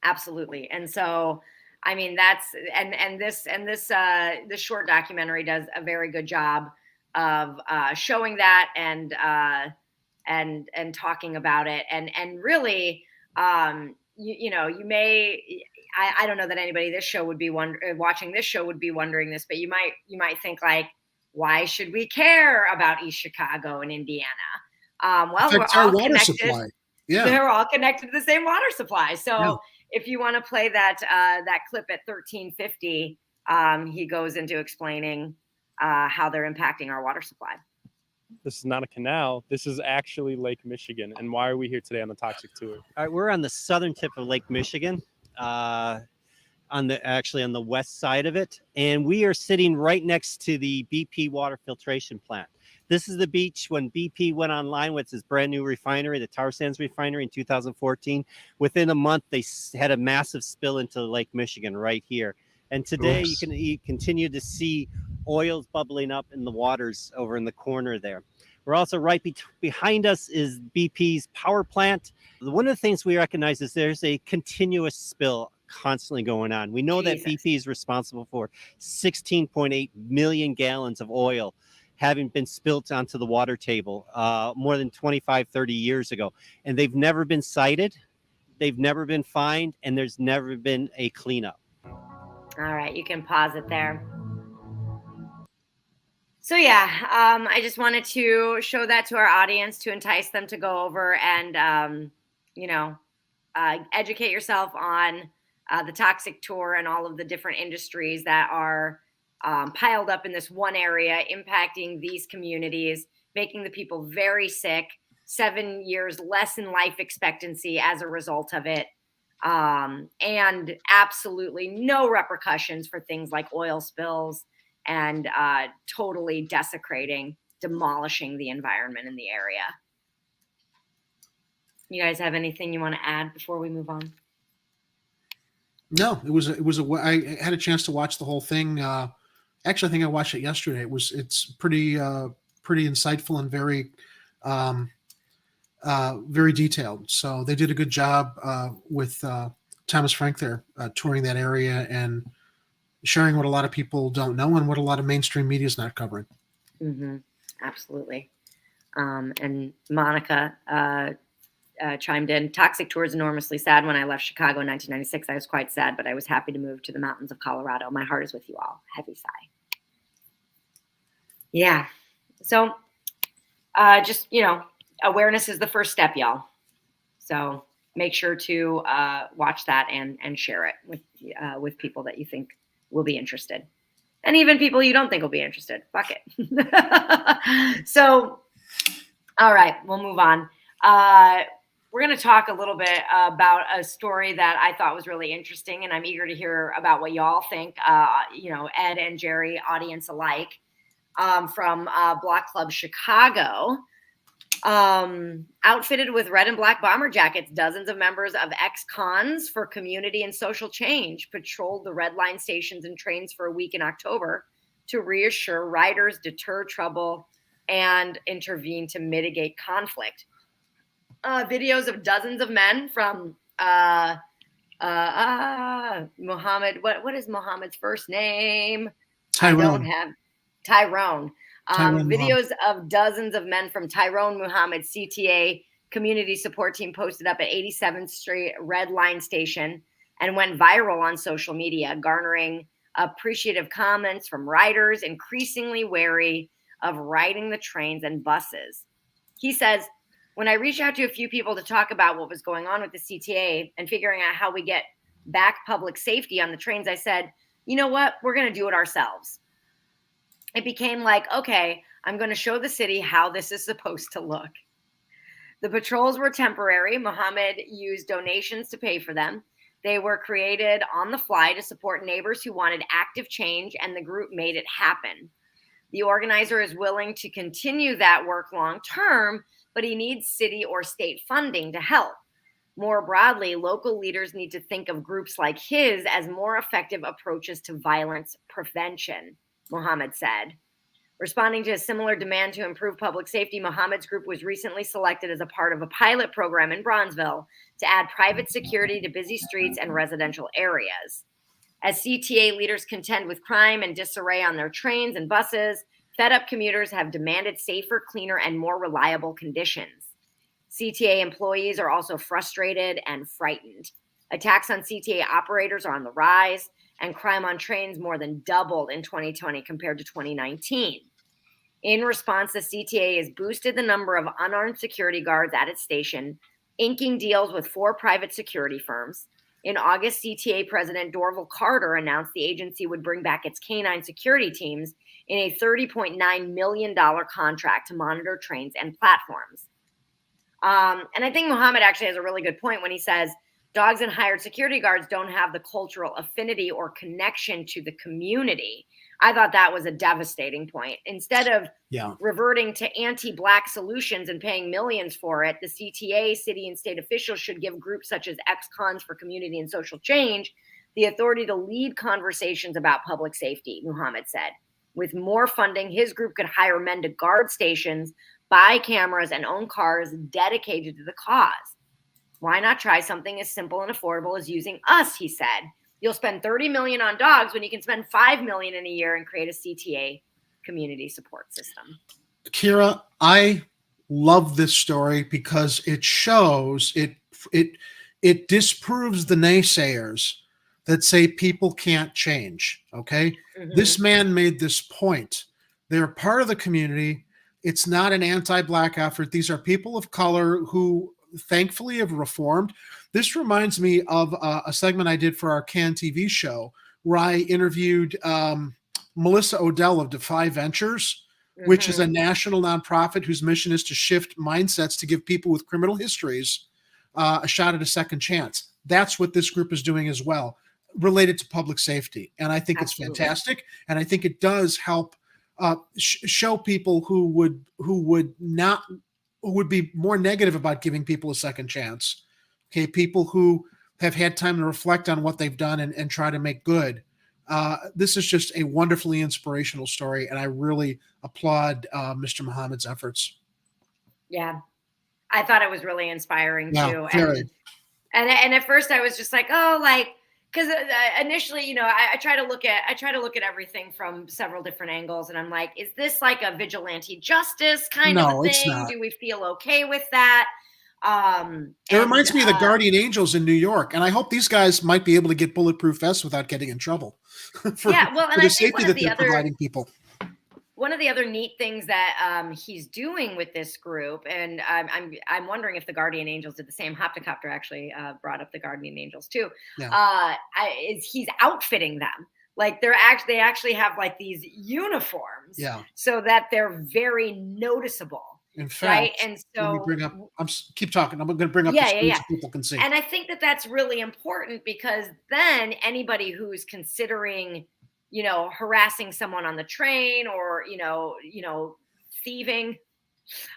absolutely. And so, I mean, that's this short documentary does a very good job of showing that and talking about it and really, you know, you may, I don't know that anybody this show would be watching this show would be wondering this, but you might think like, why should we care about East Chicago and Indiana? Well, we're all connected. Supply. Yeah. They're all connected to the same water supply. So yeah. If you want to play that clip at 1350, he goes into explaining how they're impacting our water supply. This is not a canal. This is actually Lake Michigan. And why are we here today on the Toxic Tour? All right, we're on the southern tip of Lake Michigan, on the west side of it, and we are sitting right next to the BP water filtration plant. This is the beach when BP went online with this brand new refinery, the tar sands refinery in 2014. Within a month, they had a massive spill into Lake Michigan right here. And today you continue to see oils bubbling up in the waters over in the corner there. We're also right behind us is BP's power plant. One of the things we recognize is there's a continuous spill constantly going on. We know that BP is responsible for 16.8 million gallons of oil having been spilt onto the water table more than 25, 30 years ago. And they've never been cited, they've never been fined, and there's never been a cleanup. All right, you can pause it there. So yeah, I just wanted to show that to our audience to entice them to go over and, educate yourself on the Toxic Tour and all of the different industries that are piled up in this one area, impacting these communities, making the people very sick, 7 years less in life expectancy as a result of it. And absolutely no repercussions for things like oil spills and totally demolishing the environment in the area. You guys have anything you want to add before we move on? No, I had a chance to watch the whole thing. Actually, I think I watched it yesterday. It's pretty insightful and very very detailed. So they did a good job with Thomas Frank there, touring that area and sharing what a lot of people don't know and what a lot of mainstream media is not covering. Absolutely. And Monica chimed in. Toxic Tour is enormously sad. When I left Chicago in 1996, I was quite sad, but I was happy to move to the mountains of Colorado. My heart is with you all. Heavy sigh. Yeah. So just, awareness is the first step, y'all. So make sure to watch that and share it with people that you think will be interested. And even people you don't think will be interested. Fuck it. So, all right, we'll move on. We're going to talk a little bit about a story that I thought was really interesting, and I'm eager to hear about what y'all think, Ed and Jerry, audience alike, from Block Club Chicago. Outfitted with red and black bomber jackets, dozens of members of ex-cons for community and social change patrolled the red line stations and trains for a week in October to reassure riders, deter trouble, and intervene to mitigate conflict. Videos of dozens of men from Muhammad. What is Muhammad's first name? Tyrone. I don't have Tyrone. Videos of dozens of men from Tyrone Muhammad CTA community support team posted up at 87th Street Red Line Station and went viral on social media, garnering appreciative comments from riders increasingly wary of riding the trains and buses. He says, when I reached out to a few people to talk about what was going on with the CTA and figuring out how we get back public safety on the trains, I said, you know what? We're going to do it ourselves. It became like, okay, I'm going to show the city how this is supposed to look. The patrols were temporary. Muhammad used donations to pay for them. They were created on the fly to support neighbors who wanted active change, and the group made it happen. The organizer is willing to continue that work long term, but he needs city or state funding to help. More broadly, local leaders need to think of groups like his as more effective approaches to violence prevention, Mohammed said. Responding to a similar demand to improve public safety, Mohammed's group was recently selected as a part of a pilot program in Bronzeville to add private security to busy streets and residential areas. As CTA leaders contend with crime and disarray on their trains and buses, fed-up commuters have demanded safer, cleaner, and more reliable conditions. CTA employees are also frustrated and frightened. Attacks on CTA operators are on the rise, and crime on trains more than doubled in 2020 compared to 2019. In response, the CTA has boosted the number of unarmed security guards at its station, inking deals with 4 private security firms. In August, CTA President Dorval Carter announced the agency would bring back its canine security teams in a $30.9 million contract to monitor trains and platforms. And I think Mohammed actually has a really good point when he says dogs and hired security guards don't have the cultural affinity or connection to the community. I thought that was a devastating point. Instead of reverting to anti-Black solutions and paying millions for it, the CTA, city and state officials should give groups such as ex-cons for community and social change the authority to lead conversations about public safety, Mohammed said. With more funding, his group could hire men to guard stations, buy cameras, and own cars dedicated to the cause. Why not try something as simple and affordable as using us, he said. You'll spend $30 million on dogs when you can spend $5 million in a year and create a CTA community support system. Kira, I love this story because it shows it disproves the naysayers that say people can't change. Okay. Mm-hmm. This man made this point. They're part of the community. It's not an anti-Black effort. These are people of color who thankfully have reformed. This reminds me of a segment I did for our CAN TV show where I interviewed Melissa Odell of Defy Ventures, which is a national nonprofit whose mission is to shift mindsets to give people with criminal histories a shot at a second chance. That's what this group is doing as well, related to public safety. And I think it's fantastic. And I think it does help show people who would be more negative about giving people a second chance. Okay, people who have had time to reflect on what they've done and try to make good. This is just a wonderfully inspirational story, and I really applaud Mr. Mohammed's efforts. Yeah, I thought it was really inspiring too. Very. And at first I was just like, oh, like, because initially, you know, I try to look at everything from several different angles, and I'm like, is this like a vigilante justice kind of a thing? It's not. Do we feel okay with that? It reminds me of the Guardian Angels in New York, and I hope these guys might be able to get bulletproof vests without getting in trouble for the safety that they're providing people. One of the other neat things that he's doing with this group, and I'm wondering if the Guardian Angels did the same. Hoptocopter actually brought up the Guardian Angels too. Yeah. Is he's outfitting them. Like they actually have like these uniforms, so that they're very noticeable. In fact, right? And so let me bring up. Keep talking. I'm going to bring up the screen so people can see. And I think that that's really important because then anybody who's considering, you know, harassing someone on the train or you know, thieving,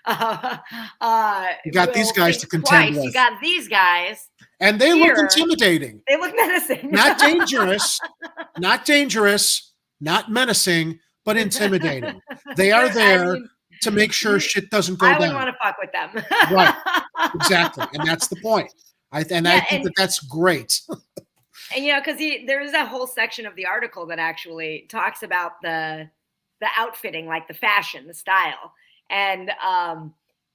you got these guys to contend with. You got these guys, and they look intimidating. They look menacing. Not dangerous, not menacing, but intimidating. They are there to make sure shit doesn't go down. I wouldn't want to fuck with them. Right. Exactly. And that's the point. I think that's great. And, you know, because there is a whole section of the article that actually talks about the outfitting, like the fashion, the style. And,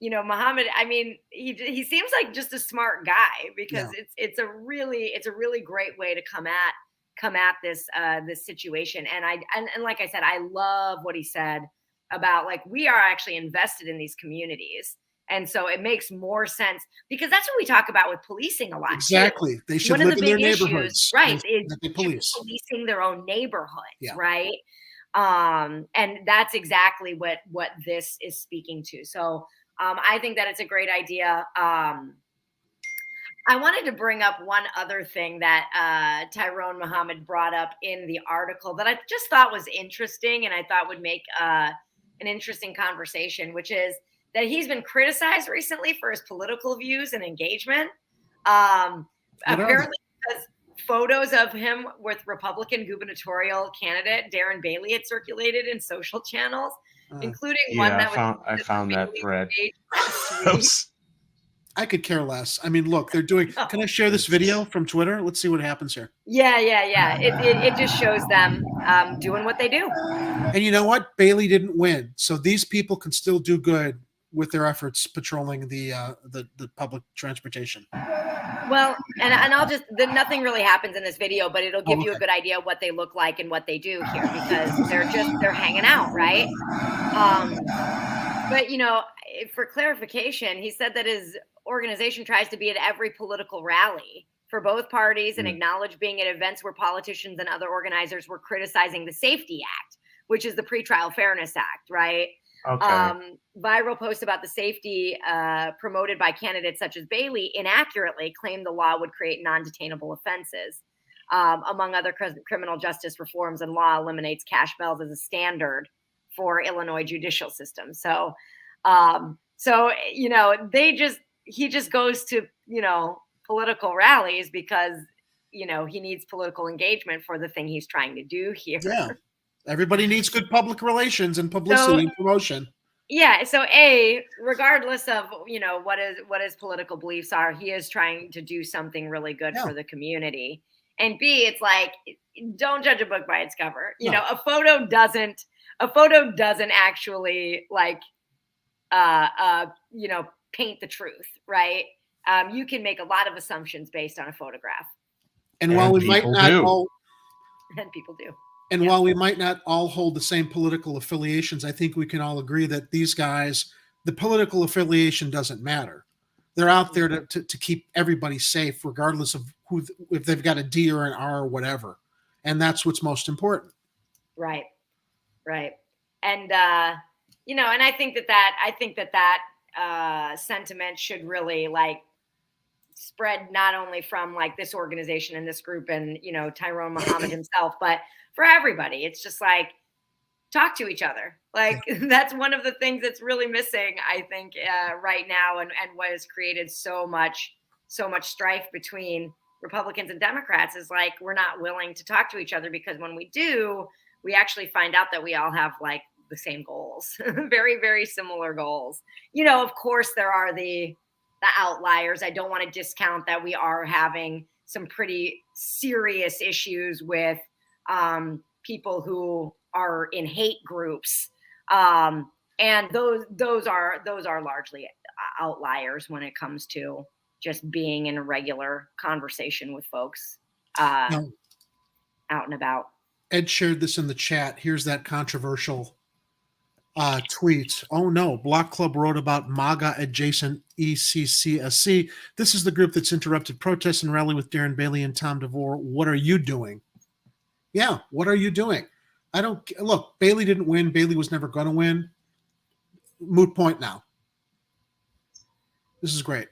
you know, Mohammed, I mean, he seems like just a smart guy because it's a really great way to come at this situation. And like I said, I love what he said about like we are actually invested in these communities, and so it makes more sense because that's what we talk about with policing a lot. Exactly, too. They should live in their neighborhoods, right? Is policing their own neighborhoods, right? And that's exactly what this is speaking to. So I think that it's a great idea. I wanted to bring up one other thing that Tyrone Muhammad brought up in the article that I just thought was interesting and I thought would make an interesting conversation, which is that he's been criticized recently for his political views and engagement. Apparently because photos of him with Republican gubernatorial candidate Darren Bailey had circulated in social channels, including one that I found that thread. I could care less. I mean, look, they're doing. Can I share this video from Twitter? Let's see what happens here. Yeah. It just shows them doing what they do. And you know what? Bailey didn't win, so these people can still do good with their efforts patrolling the public transportation. Well, and I'll just nothing really happens in this video, but it'll give you a good idea of what they look like and what they do here because they're hanging out, right? But for clarification, he said that his organization tries to be at every political rally for both parties and acknowledge being at events where politicians and other organizers were criticizing the Safety Act, which is the Pretrial Fairness Act, right? Okay. Viral posts about the safety promoted by candidates such as Bailey inaccurately claimed the law would create non-detainable offenses. Among other criminal justice reforms, and law eliminates cash bells as a standard for Illinois judicial system. So he just goes to, political rallies because, he needs political engagement for the thing he's trying to do here. Yeah. Everybody needs good public relations and publicity and promotion. Yeah. So regardless of, what his political beliefs are, he is trying to do something really good for the community. And B, it's like, don't judge a book by its cover. A photo doesn't actually paint the truth, right? You can make a lot of assumptions based on a photograph. And while we might not all, and people do. And while we might not all hold the same political affiliations, I think we can all agree that these guys, the political affiliation doesn't matter. They're out there to keep everybody safe, regardless of if they've got a D or an R or whatever. And that's what's most important. Right. And, and I think that sentiment should really spread not only from this organization and this group and, Tyrone Muhammad himself, but for everybody. It's just talk to each other. That's one of the things that's really missing, I think, right now, and what has created so much strife between Republicans and Democrats is we're not willing to talk to each other, because when we do, we actually find out that we all have the same goals, very, very similar goals. Of course there are the outliers. I don't want to discount that we are having some pretty serious issues with people who are in hate groups. And those are largely outliers when it comes to just being in a regular conversation with folks out and about. Ed shared this in the chat. Here's that controversial tweet. Oh no, Block Club wrote about MAGA adjacent ECCSC. This is the group that's interrupted protests and rally with Darren Bailey and Tom DeVore. What are you doing? Yeah, what are you doing? Look, Bailey didn't win. Bailey was never going to win. Moot point now. This is great.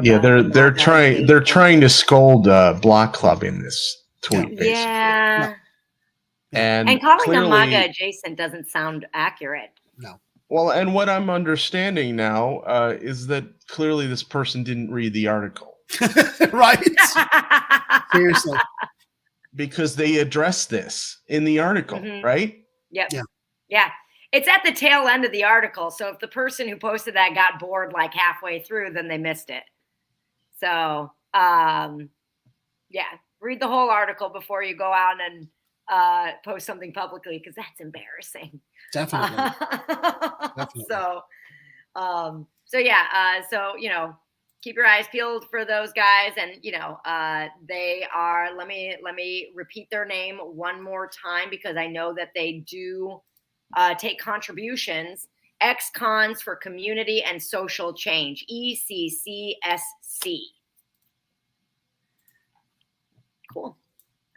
Yeah, they're trying to scold Block Club in this tweet. Basically. Yeah. And calling clearly, them MAGA adjacent doesn't sound accurate. No. Well, and what I'm understanding now is that clearly this person didn't read the article. Right. Seriously. Because they addressed this in the article, right? Yep. Yeah. It's at the tail end of the article. So if the person who posted that got bored halfway through, then they missed it. So, read the whole article before you go out and post something publicly, because that's embarrassing. Definitely. Keep your eyes peeled for those guys. And, they are, let me repeat their name one more time, because I know that they do take contributions. Ex-Cons for Community and Social Change, ECCSC. Cool.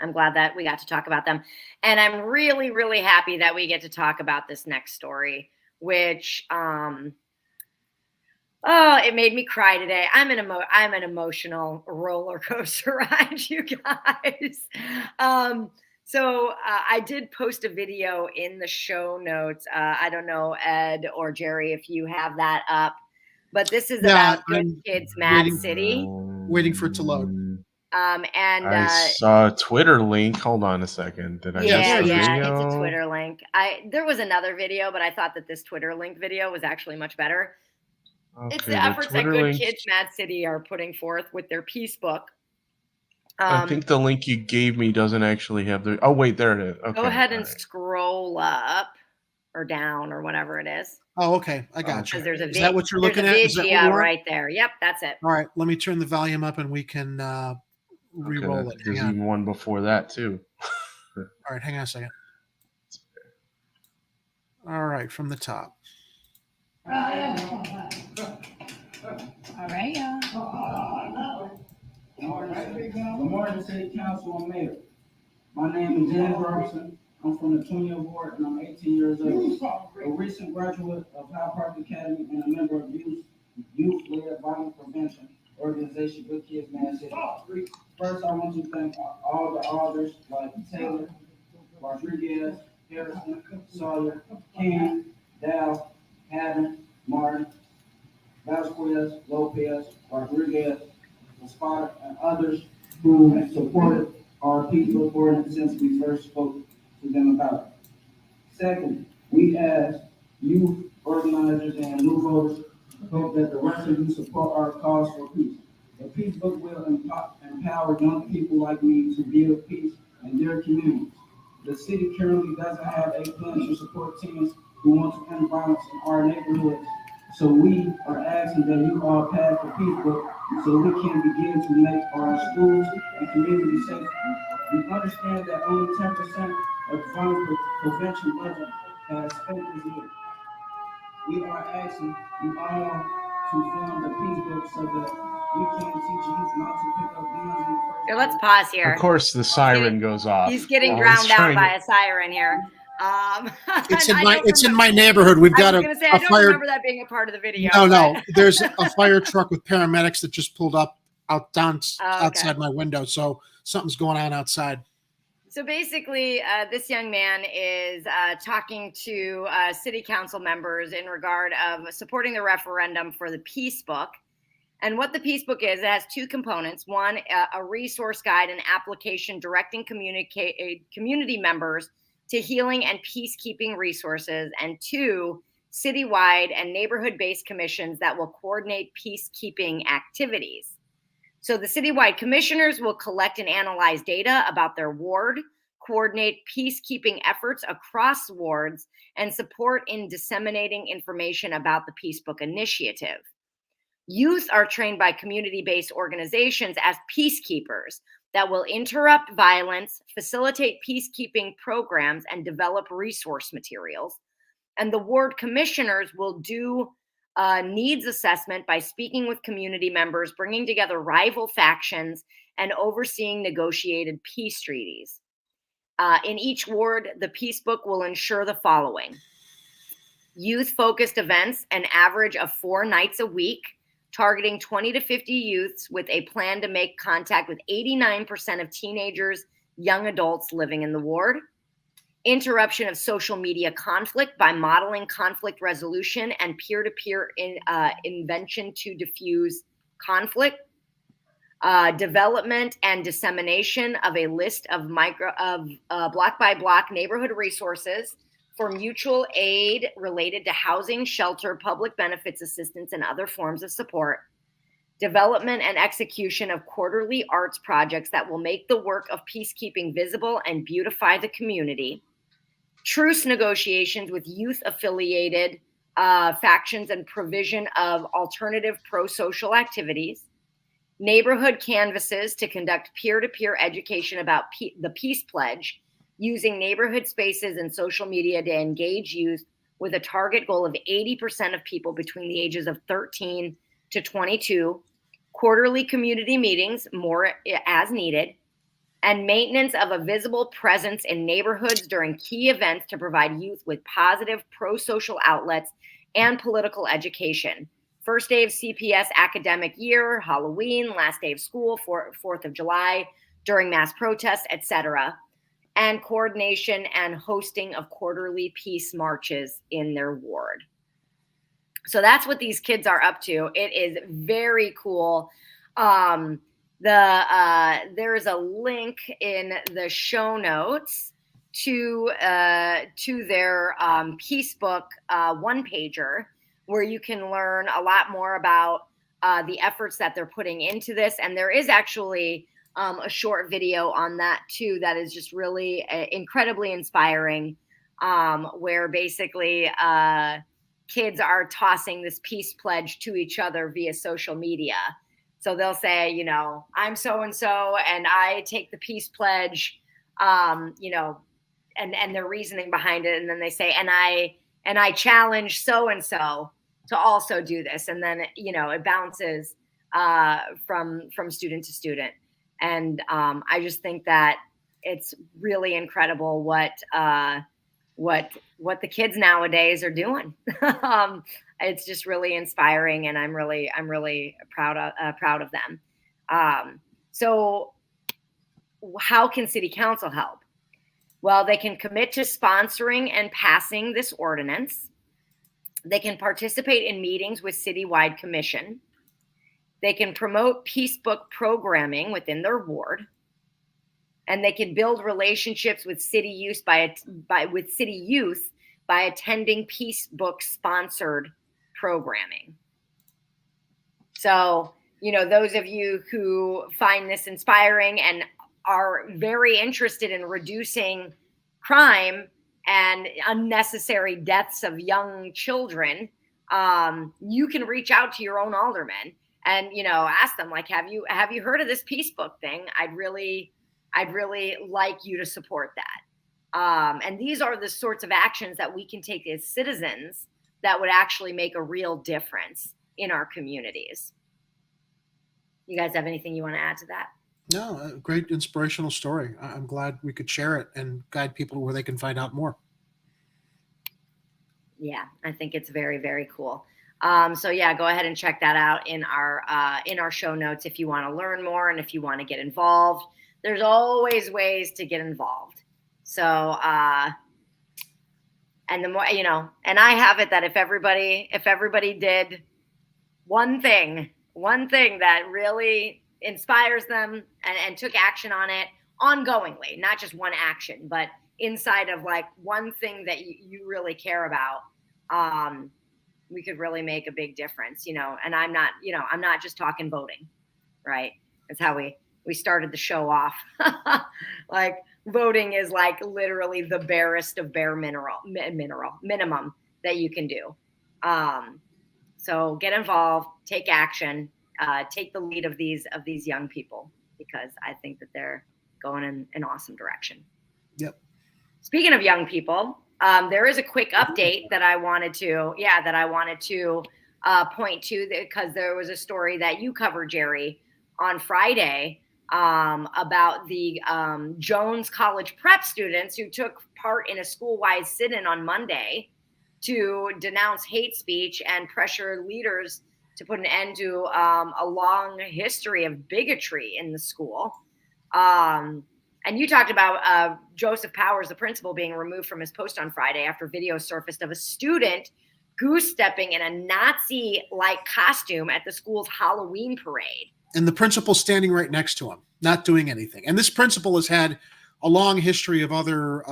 I'm glad that we got to talk about them. And I'm really, really happy that we get to talk about this next story, which Oh, it made me cry today. I'm an emotional roller coaster ride, you guys. I did post a video in the show notes. I don't know, Ed or Jerry, if you have that up, but this is about Good Kids Mad City. Waiting for it to load. I saw a Twitter link. Hold on a second. Did I miss the video? It's a Twitter link. There was another video, but I thought that this Twitter link video was actually much better. Okay, It's the efforts that Twitter Good link, Kids Mad City are putting forth with their peace book. I think the link you gave me doesn't actually have the. Oh wait, there it is. Okay, go ahead and scroll up or down or whatever it is. Oh, okay. I got you. There's a is that what you're looking at? Is that what you want? right there. Yep, that's it. All right, let me turn the volume up and we can re-roll it. There's even one before that too. All right, hang on a second. All right, from the top. All right, y'all. Good morning, City Council and Mayor. My name is James Robertson. I'm from the 20th Ward and I'm 18 years old. A recent graduate of High Park Academy and a member of youth-led violence prevention organization Good Kids Mad City. First, I want to thank all the alders like Taylor, Rodriguez, Harrison, Sawyer, King, Dow, Haddon, Martin, Vasquez, Lopez, Rodriguez, Espada, and others who have supported our peace ordinance since we first spoke to them about it. Second, we as youth organizers and new voters hope that the rest of you support our cause for peace. The peace book will empower young people like me to build peace in their communities. The city currently doesn't have a plan to support teens who want to end violence in our neighborhoods. So we are asking that you all pass the peace book so we can begin to make our schools and communities safe. We understand that only 10% of the violence prevention budget has spent this year. We are asking you all to fund the peace book so that we can teach youth not to pick up guns in the first place. Here, let's pause here. Of course, the siren goes off. He's getting drowned out by a siren here. It's in my neighborhood. We've got I don't fire. remember that being a part of the video. No. There's a fire truck with paramedics that just pulled up outside my window. So something's going on outside. So basically, this young man is talking to city council members in regard of supporting the referendum for the peace book. And what the peace book is, it has two components. One, a resource guide and application directing community members to healing and peacekeeping resources, and two, citywide and neighborhood-based commissions that will coordinate peacekeeping activities. So the citywide commissioners will collect and analyze data about their ward, coordinate peacekeeping efforts across wards, and support in disseminating information about the Peace Book initiative. Youth are trained by community-based organizations as peacekeepers that will interrupt violence, facilitate peacekeeping programs, and develop resource materials. And the ward commissioners will do needs assessment by speaking with community members, bringing together rival factions, and overseeing negotiated peace treaties. In each ward, the peace book will ensure the following: youth-focused events, an average of 4 nights a week, targeting 20 to 50 youths with a plan to make contact with 89% of teenagers, young adults living in the ward. Interruption of social media conflict by modeling conflict resolution and peer-to-peer invention to diffuse conflict. Development and dissemination of a list of block-by-block neighborhood resources for mutual aid related to housing, shelter, public benefits assistance, and other forms of support. Development and execution of quarterly arts projects that will make the work of peacekeeping visible and beautify the community. Truce negotiations with youth-affiliated factions and provision of alternative pro-social activities. Neighborhood canvases to conduct peer-to-peer education about the Peace Pledge, using neighborhood spaces and social media to engage youth with a target goal of 80% of people between the ages of 13 to 22, quarterly community meetings, more as needed, and maintenance of a visible presence in neighborhoods during key events to provide youth with positive pro-social outlets and political education. first day of CPS academic year, Halloween, last day of school, 4th of July, during mass protests, etc., and coordination and hosting of quarterly peace marches in their ward. So that's what these kids are up to. It is very cool. There's a link in the show notes to their Peace Book one-pager, where you can learn a lot more about the efforts that they're putting into this. And there is actually a short video on that too that is just really incredibly inspiring, where basically kids are tossing this peace pledge to each other via social media. So they'll say, you know, I'm so-and-so and I take the peace pledge, you know, and their reasoning behind it. And then they say, and I challenge so-and-so to also do this. And then, you know, it bounces from student to student. And I just think that it's really incredible what the kids nowadays are doing. It's just really inspiring, and I'm really proud of them. So how can City Council help? Well, they can commit to sponsoring and passing this ordinance. They can participate in meetings with citywide commission. They can promote Peace Book programming within their ward. And they can build relationships with city youth by attending Peace Book sponsored programming. So, you know, those of you who find this inspiring and are very interested in reducing crime and unnecessary deaths of young children, you can reach out to your own alderman and, you know, ask them, like, have you heard of this Peace Book thing? I'd really like you to support that. And these are the sorts of actions that we can take as citizens that would actually make a real difference in our communities. You guys have anything you want to add to that? No, a great inspirational story. I'm glad we could share it and guide people where they can find out more. Yeah, I think it's very, very cool. So yeah, go ahead and check that out in our show notes if you want to learn more and if you want to get involved. There's always ways to get involved. So, and the more, you know, and I have it that if everybody did one thing that really inspires them and took action on it ongoingly, not just one action, but inside of like one thing that you really care about, we could really make a big difference, you know. And I'm not just talking voting, right? That's how we started the show off. Like, voting is like literally the barest of bare minimum that you can do. So get involved, take action, take the lead of these young people, because I think that they're going in an awesome direction. Yep. Speaking of young people, there is a quick update that I wanted to point to, because there was a story that you covered, Jerry, on Friday, about the Jones College prep students who took part in a school-wide sit-in on Monday to denounce hate speech and pressure leaders to put an end to a long history of bigotry in the school. And you talked about Joseph Powers, the principal, being removed from his post on Friday after video surfaced of a student goose-stepping in a Nazi-like costume at the school's Halloween parade. And the principal standing right next to him, not doing anything. And this principal has had a long history of other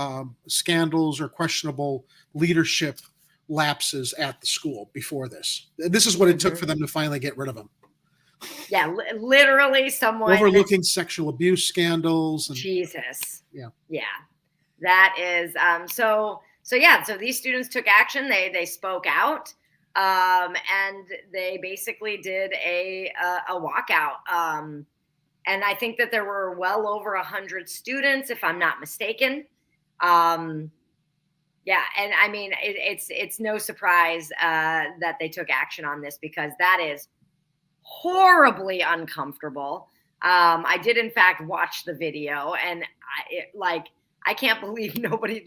scandals or questionable leadership lapses at the school before this. This is what it took for them to finally get rid of him. Yeah, literally someone overlooking sexual abuse scandals. And, Jesus. Yeah. That is so these students took action. They spoke out. And they basically did a walkout. And I think that there were well over 100 students, if I'm not mistaken. Yeah. And I mean, it's no surprise that they took action on this, because that is horribly uncomfortable. I did in fact watch the video, and I can't believe nobody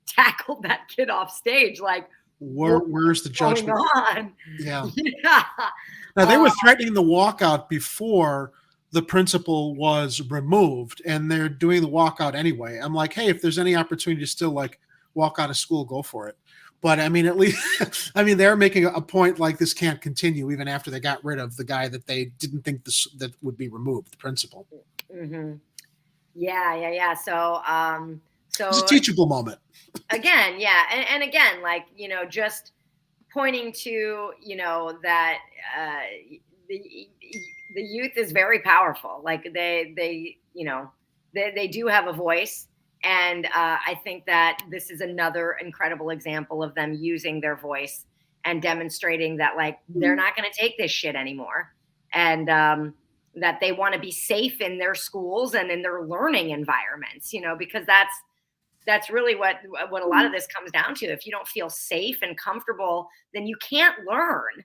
tackled that kid off stage. Like, where's the going judgment? on? Yeah. Yeah. Now they were threatening the walkout before the principal was removed, and they're doing the walkout anyway. I'm like, hey, if there's any opportunity to still like walk out of school, go for it. But I mean, at least, I mean, they're making a point like this can't continue even after they got rid of the guy that they didn't think that would be removed, the principal. Mm-hmm. Yeah. So, It's a teachable moment. Again, yeah, and again, like, you know, just pointing to, you know, that the youth is very powerful. Like they you know, they do have a voice. And I think that this is another incredible example of them using their voice and demonstrating that, like, they're not going to take this shit anymore. And that they want to be safe in their schools and in their learning environments, you know, because that's really what a lot of this comes down to. If you don't feel safe and comfortable, then you can't learn.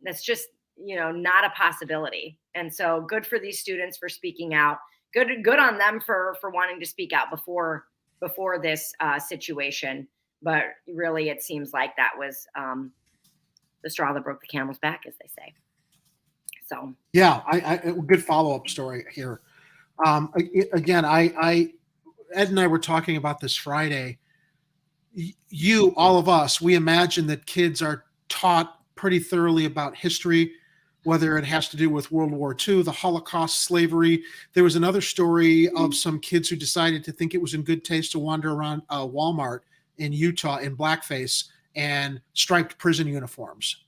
That's just, you know, not a possibility. And so good for these students for speaking out. Good on them for wanting to speak out before this situation. But really, it seems like that was the straw that broke the camel's back, as they say. So yeah, I good follow-up story here. Again, Ed and I were talking about this Friday. You, all of us, we imagine that kids are taught pretty thoroughly about history, whether it has to do with World War II, the Holocaust, slavery. There was another story of some kids who decided to think it was in good taste to wander around Walmart in Utah in blackface and striped prison uniforms.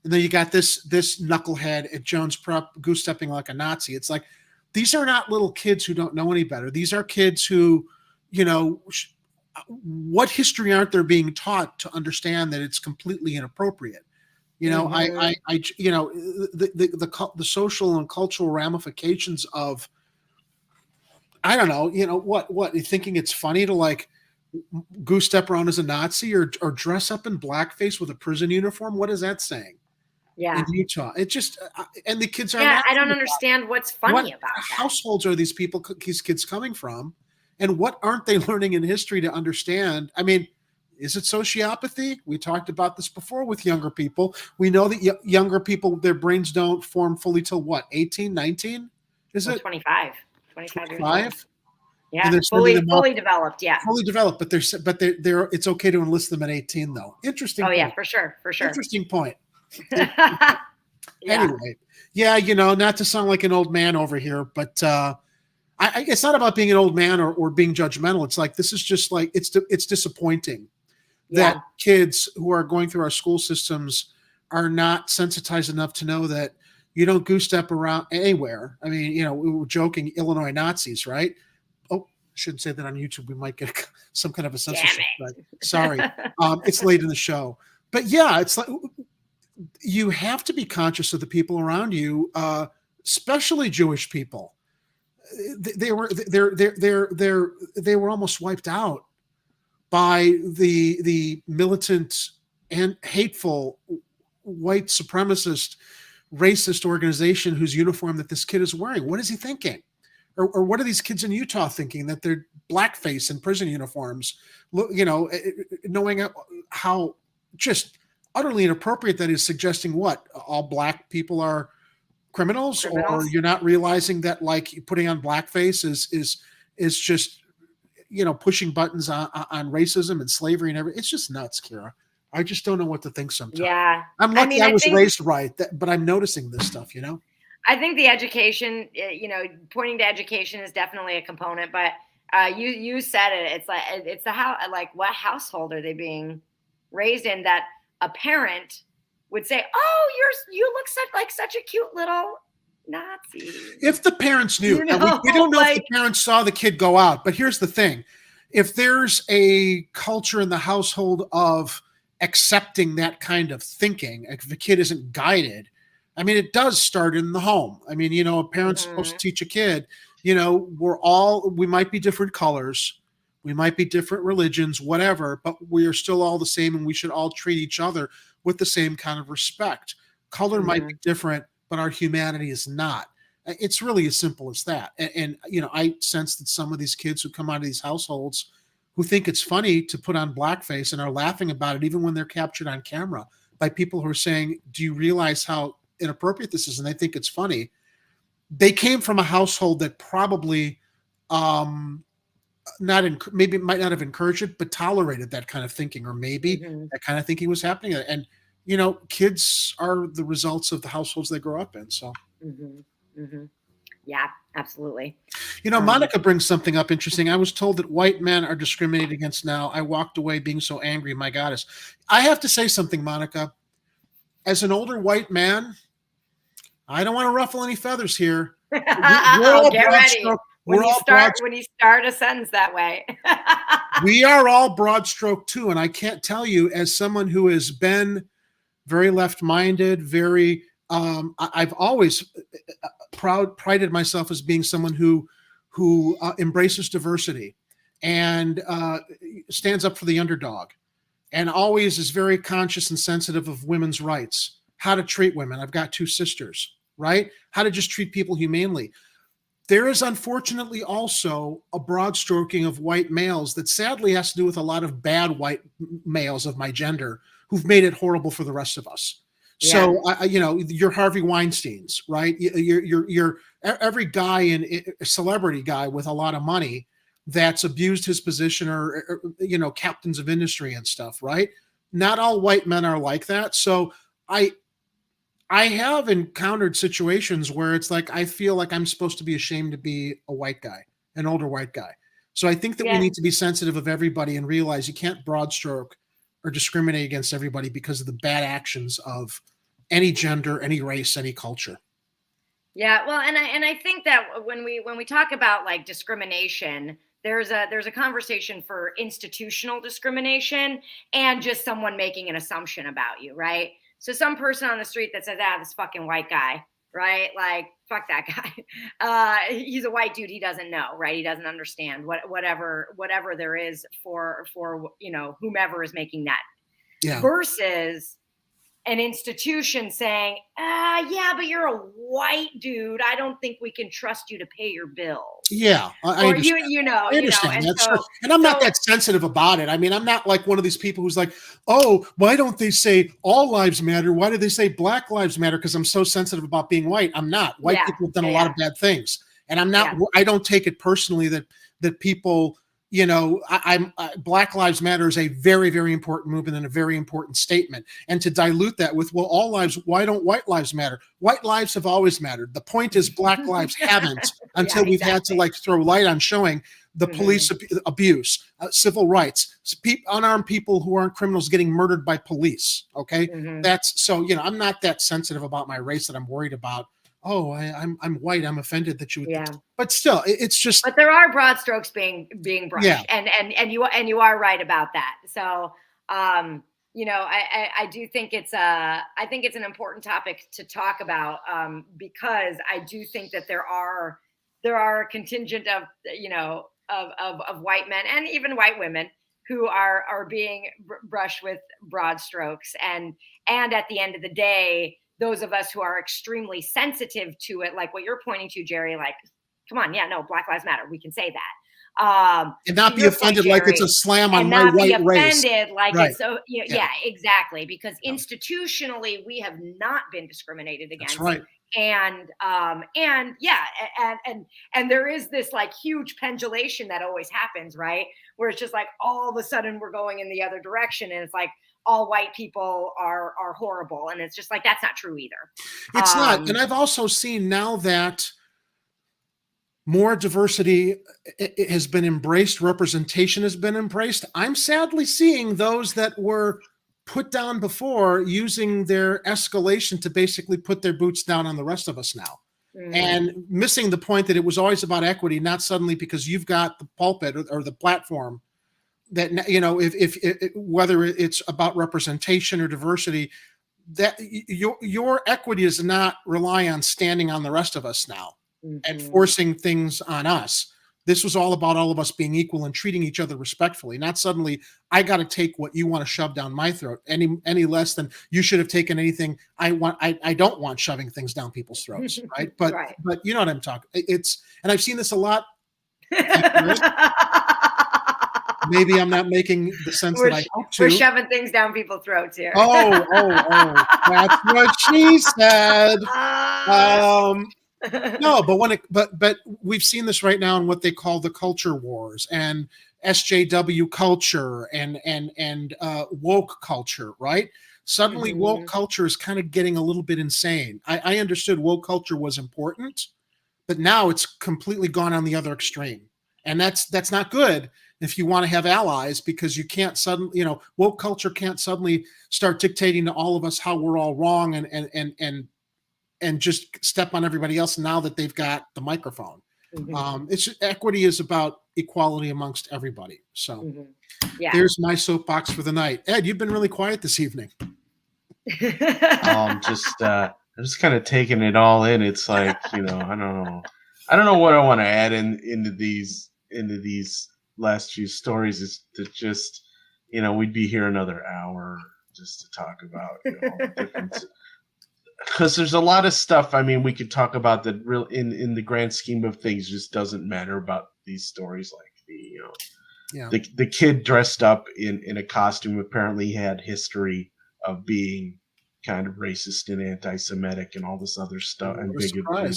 And then you got this knucklehead at Jones Prep goose-stepping like a Nazi. It's like, these are not little kids who don't know any better. These are kids who, you know, what history aren't they being taught to understand that it's completely inappropriate? You know, I you know, the social and cultural ramifications of, I don't know, you know, what you thinking it's funny to like goose step around as a Nazi or dress up in blackface with a prison uniform? What is that saying? Yeah, in Utah, it just and the kids are. Yeah, I don't understand what's funny about that. Households are these kids coming from, and what aren't they learning in history to understand? I mean, is it sociopathy? We talked about this before with younger people. We know that younger people, their brains don't form fully till what, 18, 19? Is it 25 years old? Yeah, fully developed. Yeah, fully developed. But they're it's okay to enlist them at 18 though. Interesting. Oh yeah, for sure. Interesting point. Anyway, yeah, you know, not to sound like an old man over here, but it's not about being an old man or being judgmental. It's like, this is just like, it's disappointing that kids who are going through our school systems are not sensitized enough to know that you don't goose step around anywhere. I mean, you know, we were joking Illinois Nazis, right? Oh, shouldn't say that on YouTube. We might get some kind of a censorship. Right? Sorry. It's late in the show. But yeah, it's like, you have to be conscious of the people around you, especially Jewish people. They were almost wiped out by the militant and hateful white supremacist, racist organization whose uniform that this kid is wearing. What is he thinking? Or what are these kids in Utah thinking, that they're blackface in prison uniforms? You know, knowing how just utterly inappropriate that is, suggesting what, all black people are criminals, or you're not realizing that like putting on blackface is just, you know, pushing buttons on racism and slavery and everything. It's just nuts, Kira. I just don't know what to think sometimes. Yeah, I'm lucky I was raised right, but I'm noticing this stuff, you know. I think the education, you know, pointing to education is definitely a component, but you said it. It's like, it's the how, like, what household are they being raised in that a parent would say, "Oh, you look like such a cute little Nazi." If the parents knew, You know, we don't know like, if the parents saw the kid go out, but here's the thing: if there's a culture in the household of accepting that kind of thinking, if the kid isn't guided, I mean, it does start in the home. I mean, you know, a parent's supposed to teach a kid, you know, we might be different colors, we might be different religions, whatever, but we are still all the same, and we should all treat each other with the same kind of respect. Color might be different, but our humanity is not. It's really as simple as that. And you know, I sense that some of these kids who come out of these households who think it's funny to put on blackface and are laughing about it even when they're captured on camera by people who are saying, do you realize how inappropriate this is? And they think it's funny. They came from a household that probably maybe might not have encouraged it, but tolerated that kind of thinking, or maybe that kind of thinking was happening. And, you know, kids are the results of the households they grow up in. So, yeah, absolutely. You know, Monica brings something up interesting. I was told that white men are discriminated against now. I walked away being so angry, my goddess. I have to say something, Monica. As an older white man, I don't want to ruffle any feathers here. Get ready. When you start a sentence that way. We are all broad stroke too. And I can't tell you, as someone who has been very left-minded, very I've always prided myself as being someone who embraces diversity and stands up for the underdog, and always is very conscious and sensitive of women's rights, how to treat women. I've got 2 sisters, right? How to just treat people humanely. There is unfortunately also a broad stroking of white males that sadly has to do with a lot of bad white males of my gender who've made it horrible for the rest of us. Yeah. So, you know, you're Harvey Weinsteins, right? You're every guy a celebrity guy with a lot of money that's abused his position, or you know, captains of industry and stuff, right? Not all white men are like that. So I have encountered situations where it's like, I feel like I'm supposed to be ashamed to be a white guy, an older white guy. So I think that we need to be sensitive of everybody and realize you can't broad stroke or discriminate against everybody because of the bad actions of any gender, any race, any culture. Yeah, well, and I think that when we talk about like discrimination, there's a conversation for institutional discrimination and just someone making an assumption about you, right? So some person on the street that says, this fucking white guy, right? Like, fuck that guy. He's a white dude. He doesn't know, right? He doesn't understand whatever there is for, you know, whomever is making that. Yeah. Versus an institution saying, yeah, but you're a white dude. I don't think we can trust you to pay your bills. Yeah. I understand. I understand. And I'm not that sensitive about it. I mean, I'm not like one of these people who's like, oh, why don't they say all lives matter? Why do they say Black lives matter? Because I'm so sensitive about being white. I'm not. White people have done a lot of bad things. And I'm not, I don't take it personally that people, you know, Black Lives Matter is a very, very important movement and a very important statement. And to dilute that with, well, all lives, why don't white lives matter? White lives have always mattered. The point is Black lives haven't until we've had to like throw light on showing the police abuse, civil rights, unarmed people who aren't criminals getting murdered by police. Okay. That's so, you know, I'm not that sensitive about my race that I'm worried about. Oh, I'm white. I'm offended that you would. But still, it's just. But there are broad strokes being brushed, and you are right about that. So, you know, I do think it's an important topic to talk about, because I do think that there are a contingent of, you know, of white men and even white women who are being brushed with broad strokes, and at the end of the day, those of us who are extremely sensitive to it, like what you're pointing to, Jerry, like, come on, no, Black Lives Matter. We can say that. And not be offended Jerry, like it's a slam on my white race. And not be offended like it's so, yeah, exactly. Because institutionally, we have not been discriminated against. That's right. And there is this like huge pendulation that always happens, right? Where it's just like all of a sudden we're going in the other direction, and it's like, all white people are horrible. And it's just like, that's not true either. It's not. And I've also seen now that more diversity has been embraced, representation has been embraced. I'm sadly seeing those that were put down before using their escalation to basically put their boots down on the rest of us now. And missing the point that it was always about equity, not suddenly because you've got the pulpit or the platform that, you know, if whether it's about representation or diversity, that your equity does not rely on standing on the rest of us now and forcing things on us. This was all about all of us being equal and treating each other respectfully, not suddenly I got to take what you want to shove down my throat any less than you should have taken anything I want. I don't want shoving things down people's throats. Right. But you know what I'm talking. And I've seen this a lot. maybe I'm not making the sense that I hope to. We're shoving things down people's throats here. Oh, that's what she said. No, but we've seen this right now in what they call the culture wars and SJW culture and woke culture, right? Suddenly woke culture is kind of getting a little bit insane. I understood woke culture was important, but now it's completely gone on the other extreme. And that's not good if you want to have allies, because you can't suddenly, woke culture can't suddenly start dictating to all of us how we're all wrong and just step on everybody else now that they've got the microphone. It's equity is about equality amongst everybody. So there's my soapbox for the night. Ed, you've been really quiet this evening. I'm just kind of taking it all in. It's like, I don't know what I want to add into these last few stories. Is to just, we'd be here another hour just to talk about all the different. Because there's a lot of stuff. I mean, we could talk about that real in the grand scheme of things just doesn't matter about these stories. Like the kid dressed up in a costume apparently had history of being kind of racist and anti-Semitic and all this other stuff and bigotry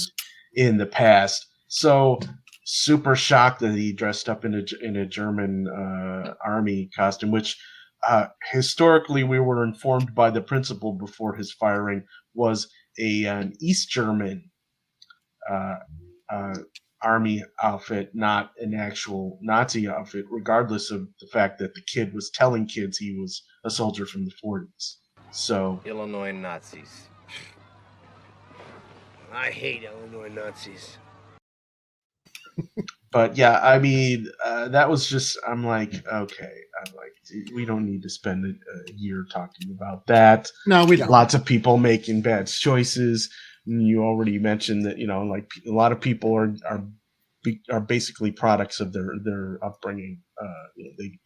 in the past. So super shocked that he dressed up in a German army costume, which historically we were informed by the principal before his firing was an East German army outfit, not an actual Nazi outfit, regardless of the fact that the kid was telling kids he was a soldier from the 40s. So Illinois Nazis. I hate Illinois Nazis. But yeah, I mean, that was just, I'm like, okay. I'm like, we don't need to spend a year talking about that. No, we don't. Lots of people making bad choices. You already mentioned that, like a lot of people are basically products of their upbringing.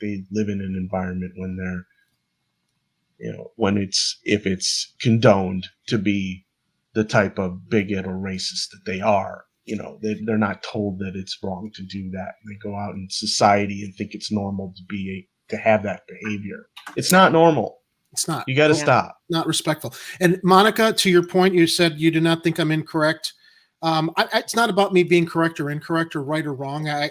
They live in an environment when they're, if it's condoned to be the type of bigot or racist that they are. They're not told that it's wrong to do that. They go out in society and think it's normal to have that behavior. It's not normal. It's not. You got to stop. Not respectful. And Monica, to your point, you said you do not think I'm incorrect. It's not about me being correct or incorrect or right or wrong. I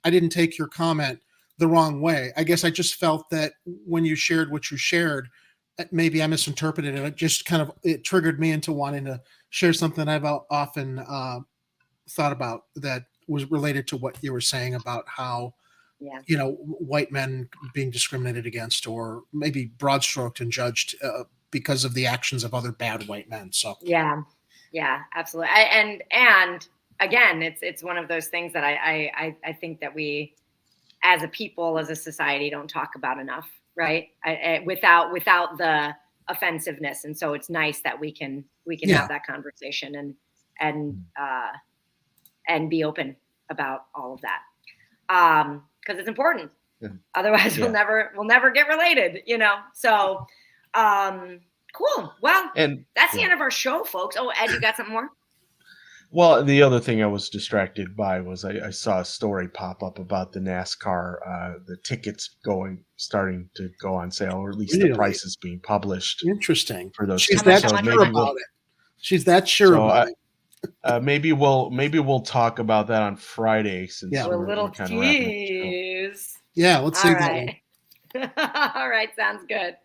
didn't take your comment the wrong way. I guess I just felt that when you shared what you shared, maybe I misinterpreted it. It just it triggered me into wanting to share something I've often thought about that was related to what you were saying about how, white men being discriminated against or maybe broad stroked and judged because of the actions of other bad white men. So yeah, absolutely. And again, it's one of those things that I think that we, as a people, as a society, don't talk about enough, right? Without the offensiveness. And so it's nice that we can have that conversation and be open about all of that. Because it's important. Otherwise we'll never get related, So cool. Well, and that's the end of our show, folks. Oh, Ed, you got something more? Well, the other thing I was distracted by was I saw a story pop up about the NASCAR, the tickets starting to go on sale, or at least the prices being published. Interesting. For those She's that sure about it. She's that sure about it. Maybe we'll talk about that on Friday since we're little kind of wrapping up the tease. Yeah, let's see that one. All right, sounds good.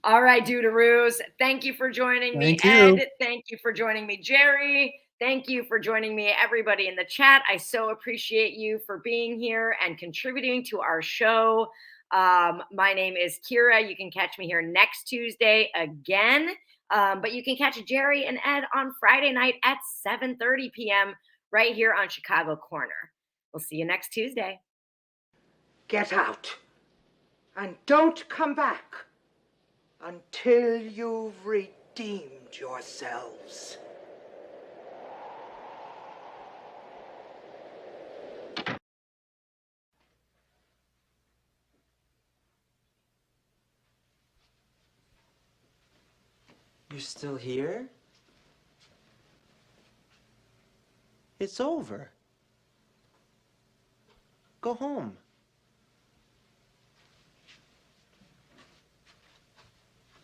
All right, Dudaroos. Thank you for joining me, Ed. Thank you for joining me, Jerry. Thank you for joining me, everybody in the chat. I so appreciate you for being here and contributing to our show. My name is Kira. You can catch me here next Tuesday again. But you can catch Jerry and Ed on Friday night at 7:30 p.m. right here on Chicago Corner. We'll see you next Tuesday. Get out and don't come back until you've redeemed yourselves. You're still here? It's over. Go home.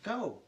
Go.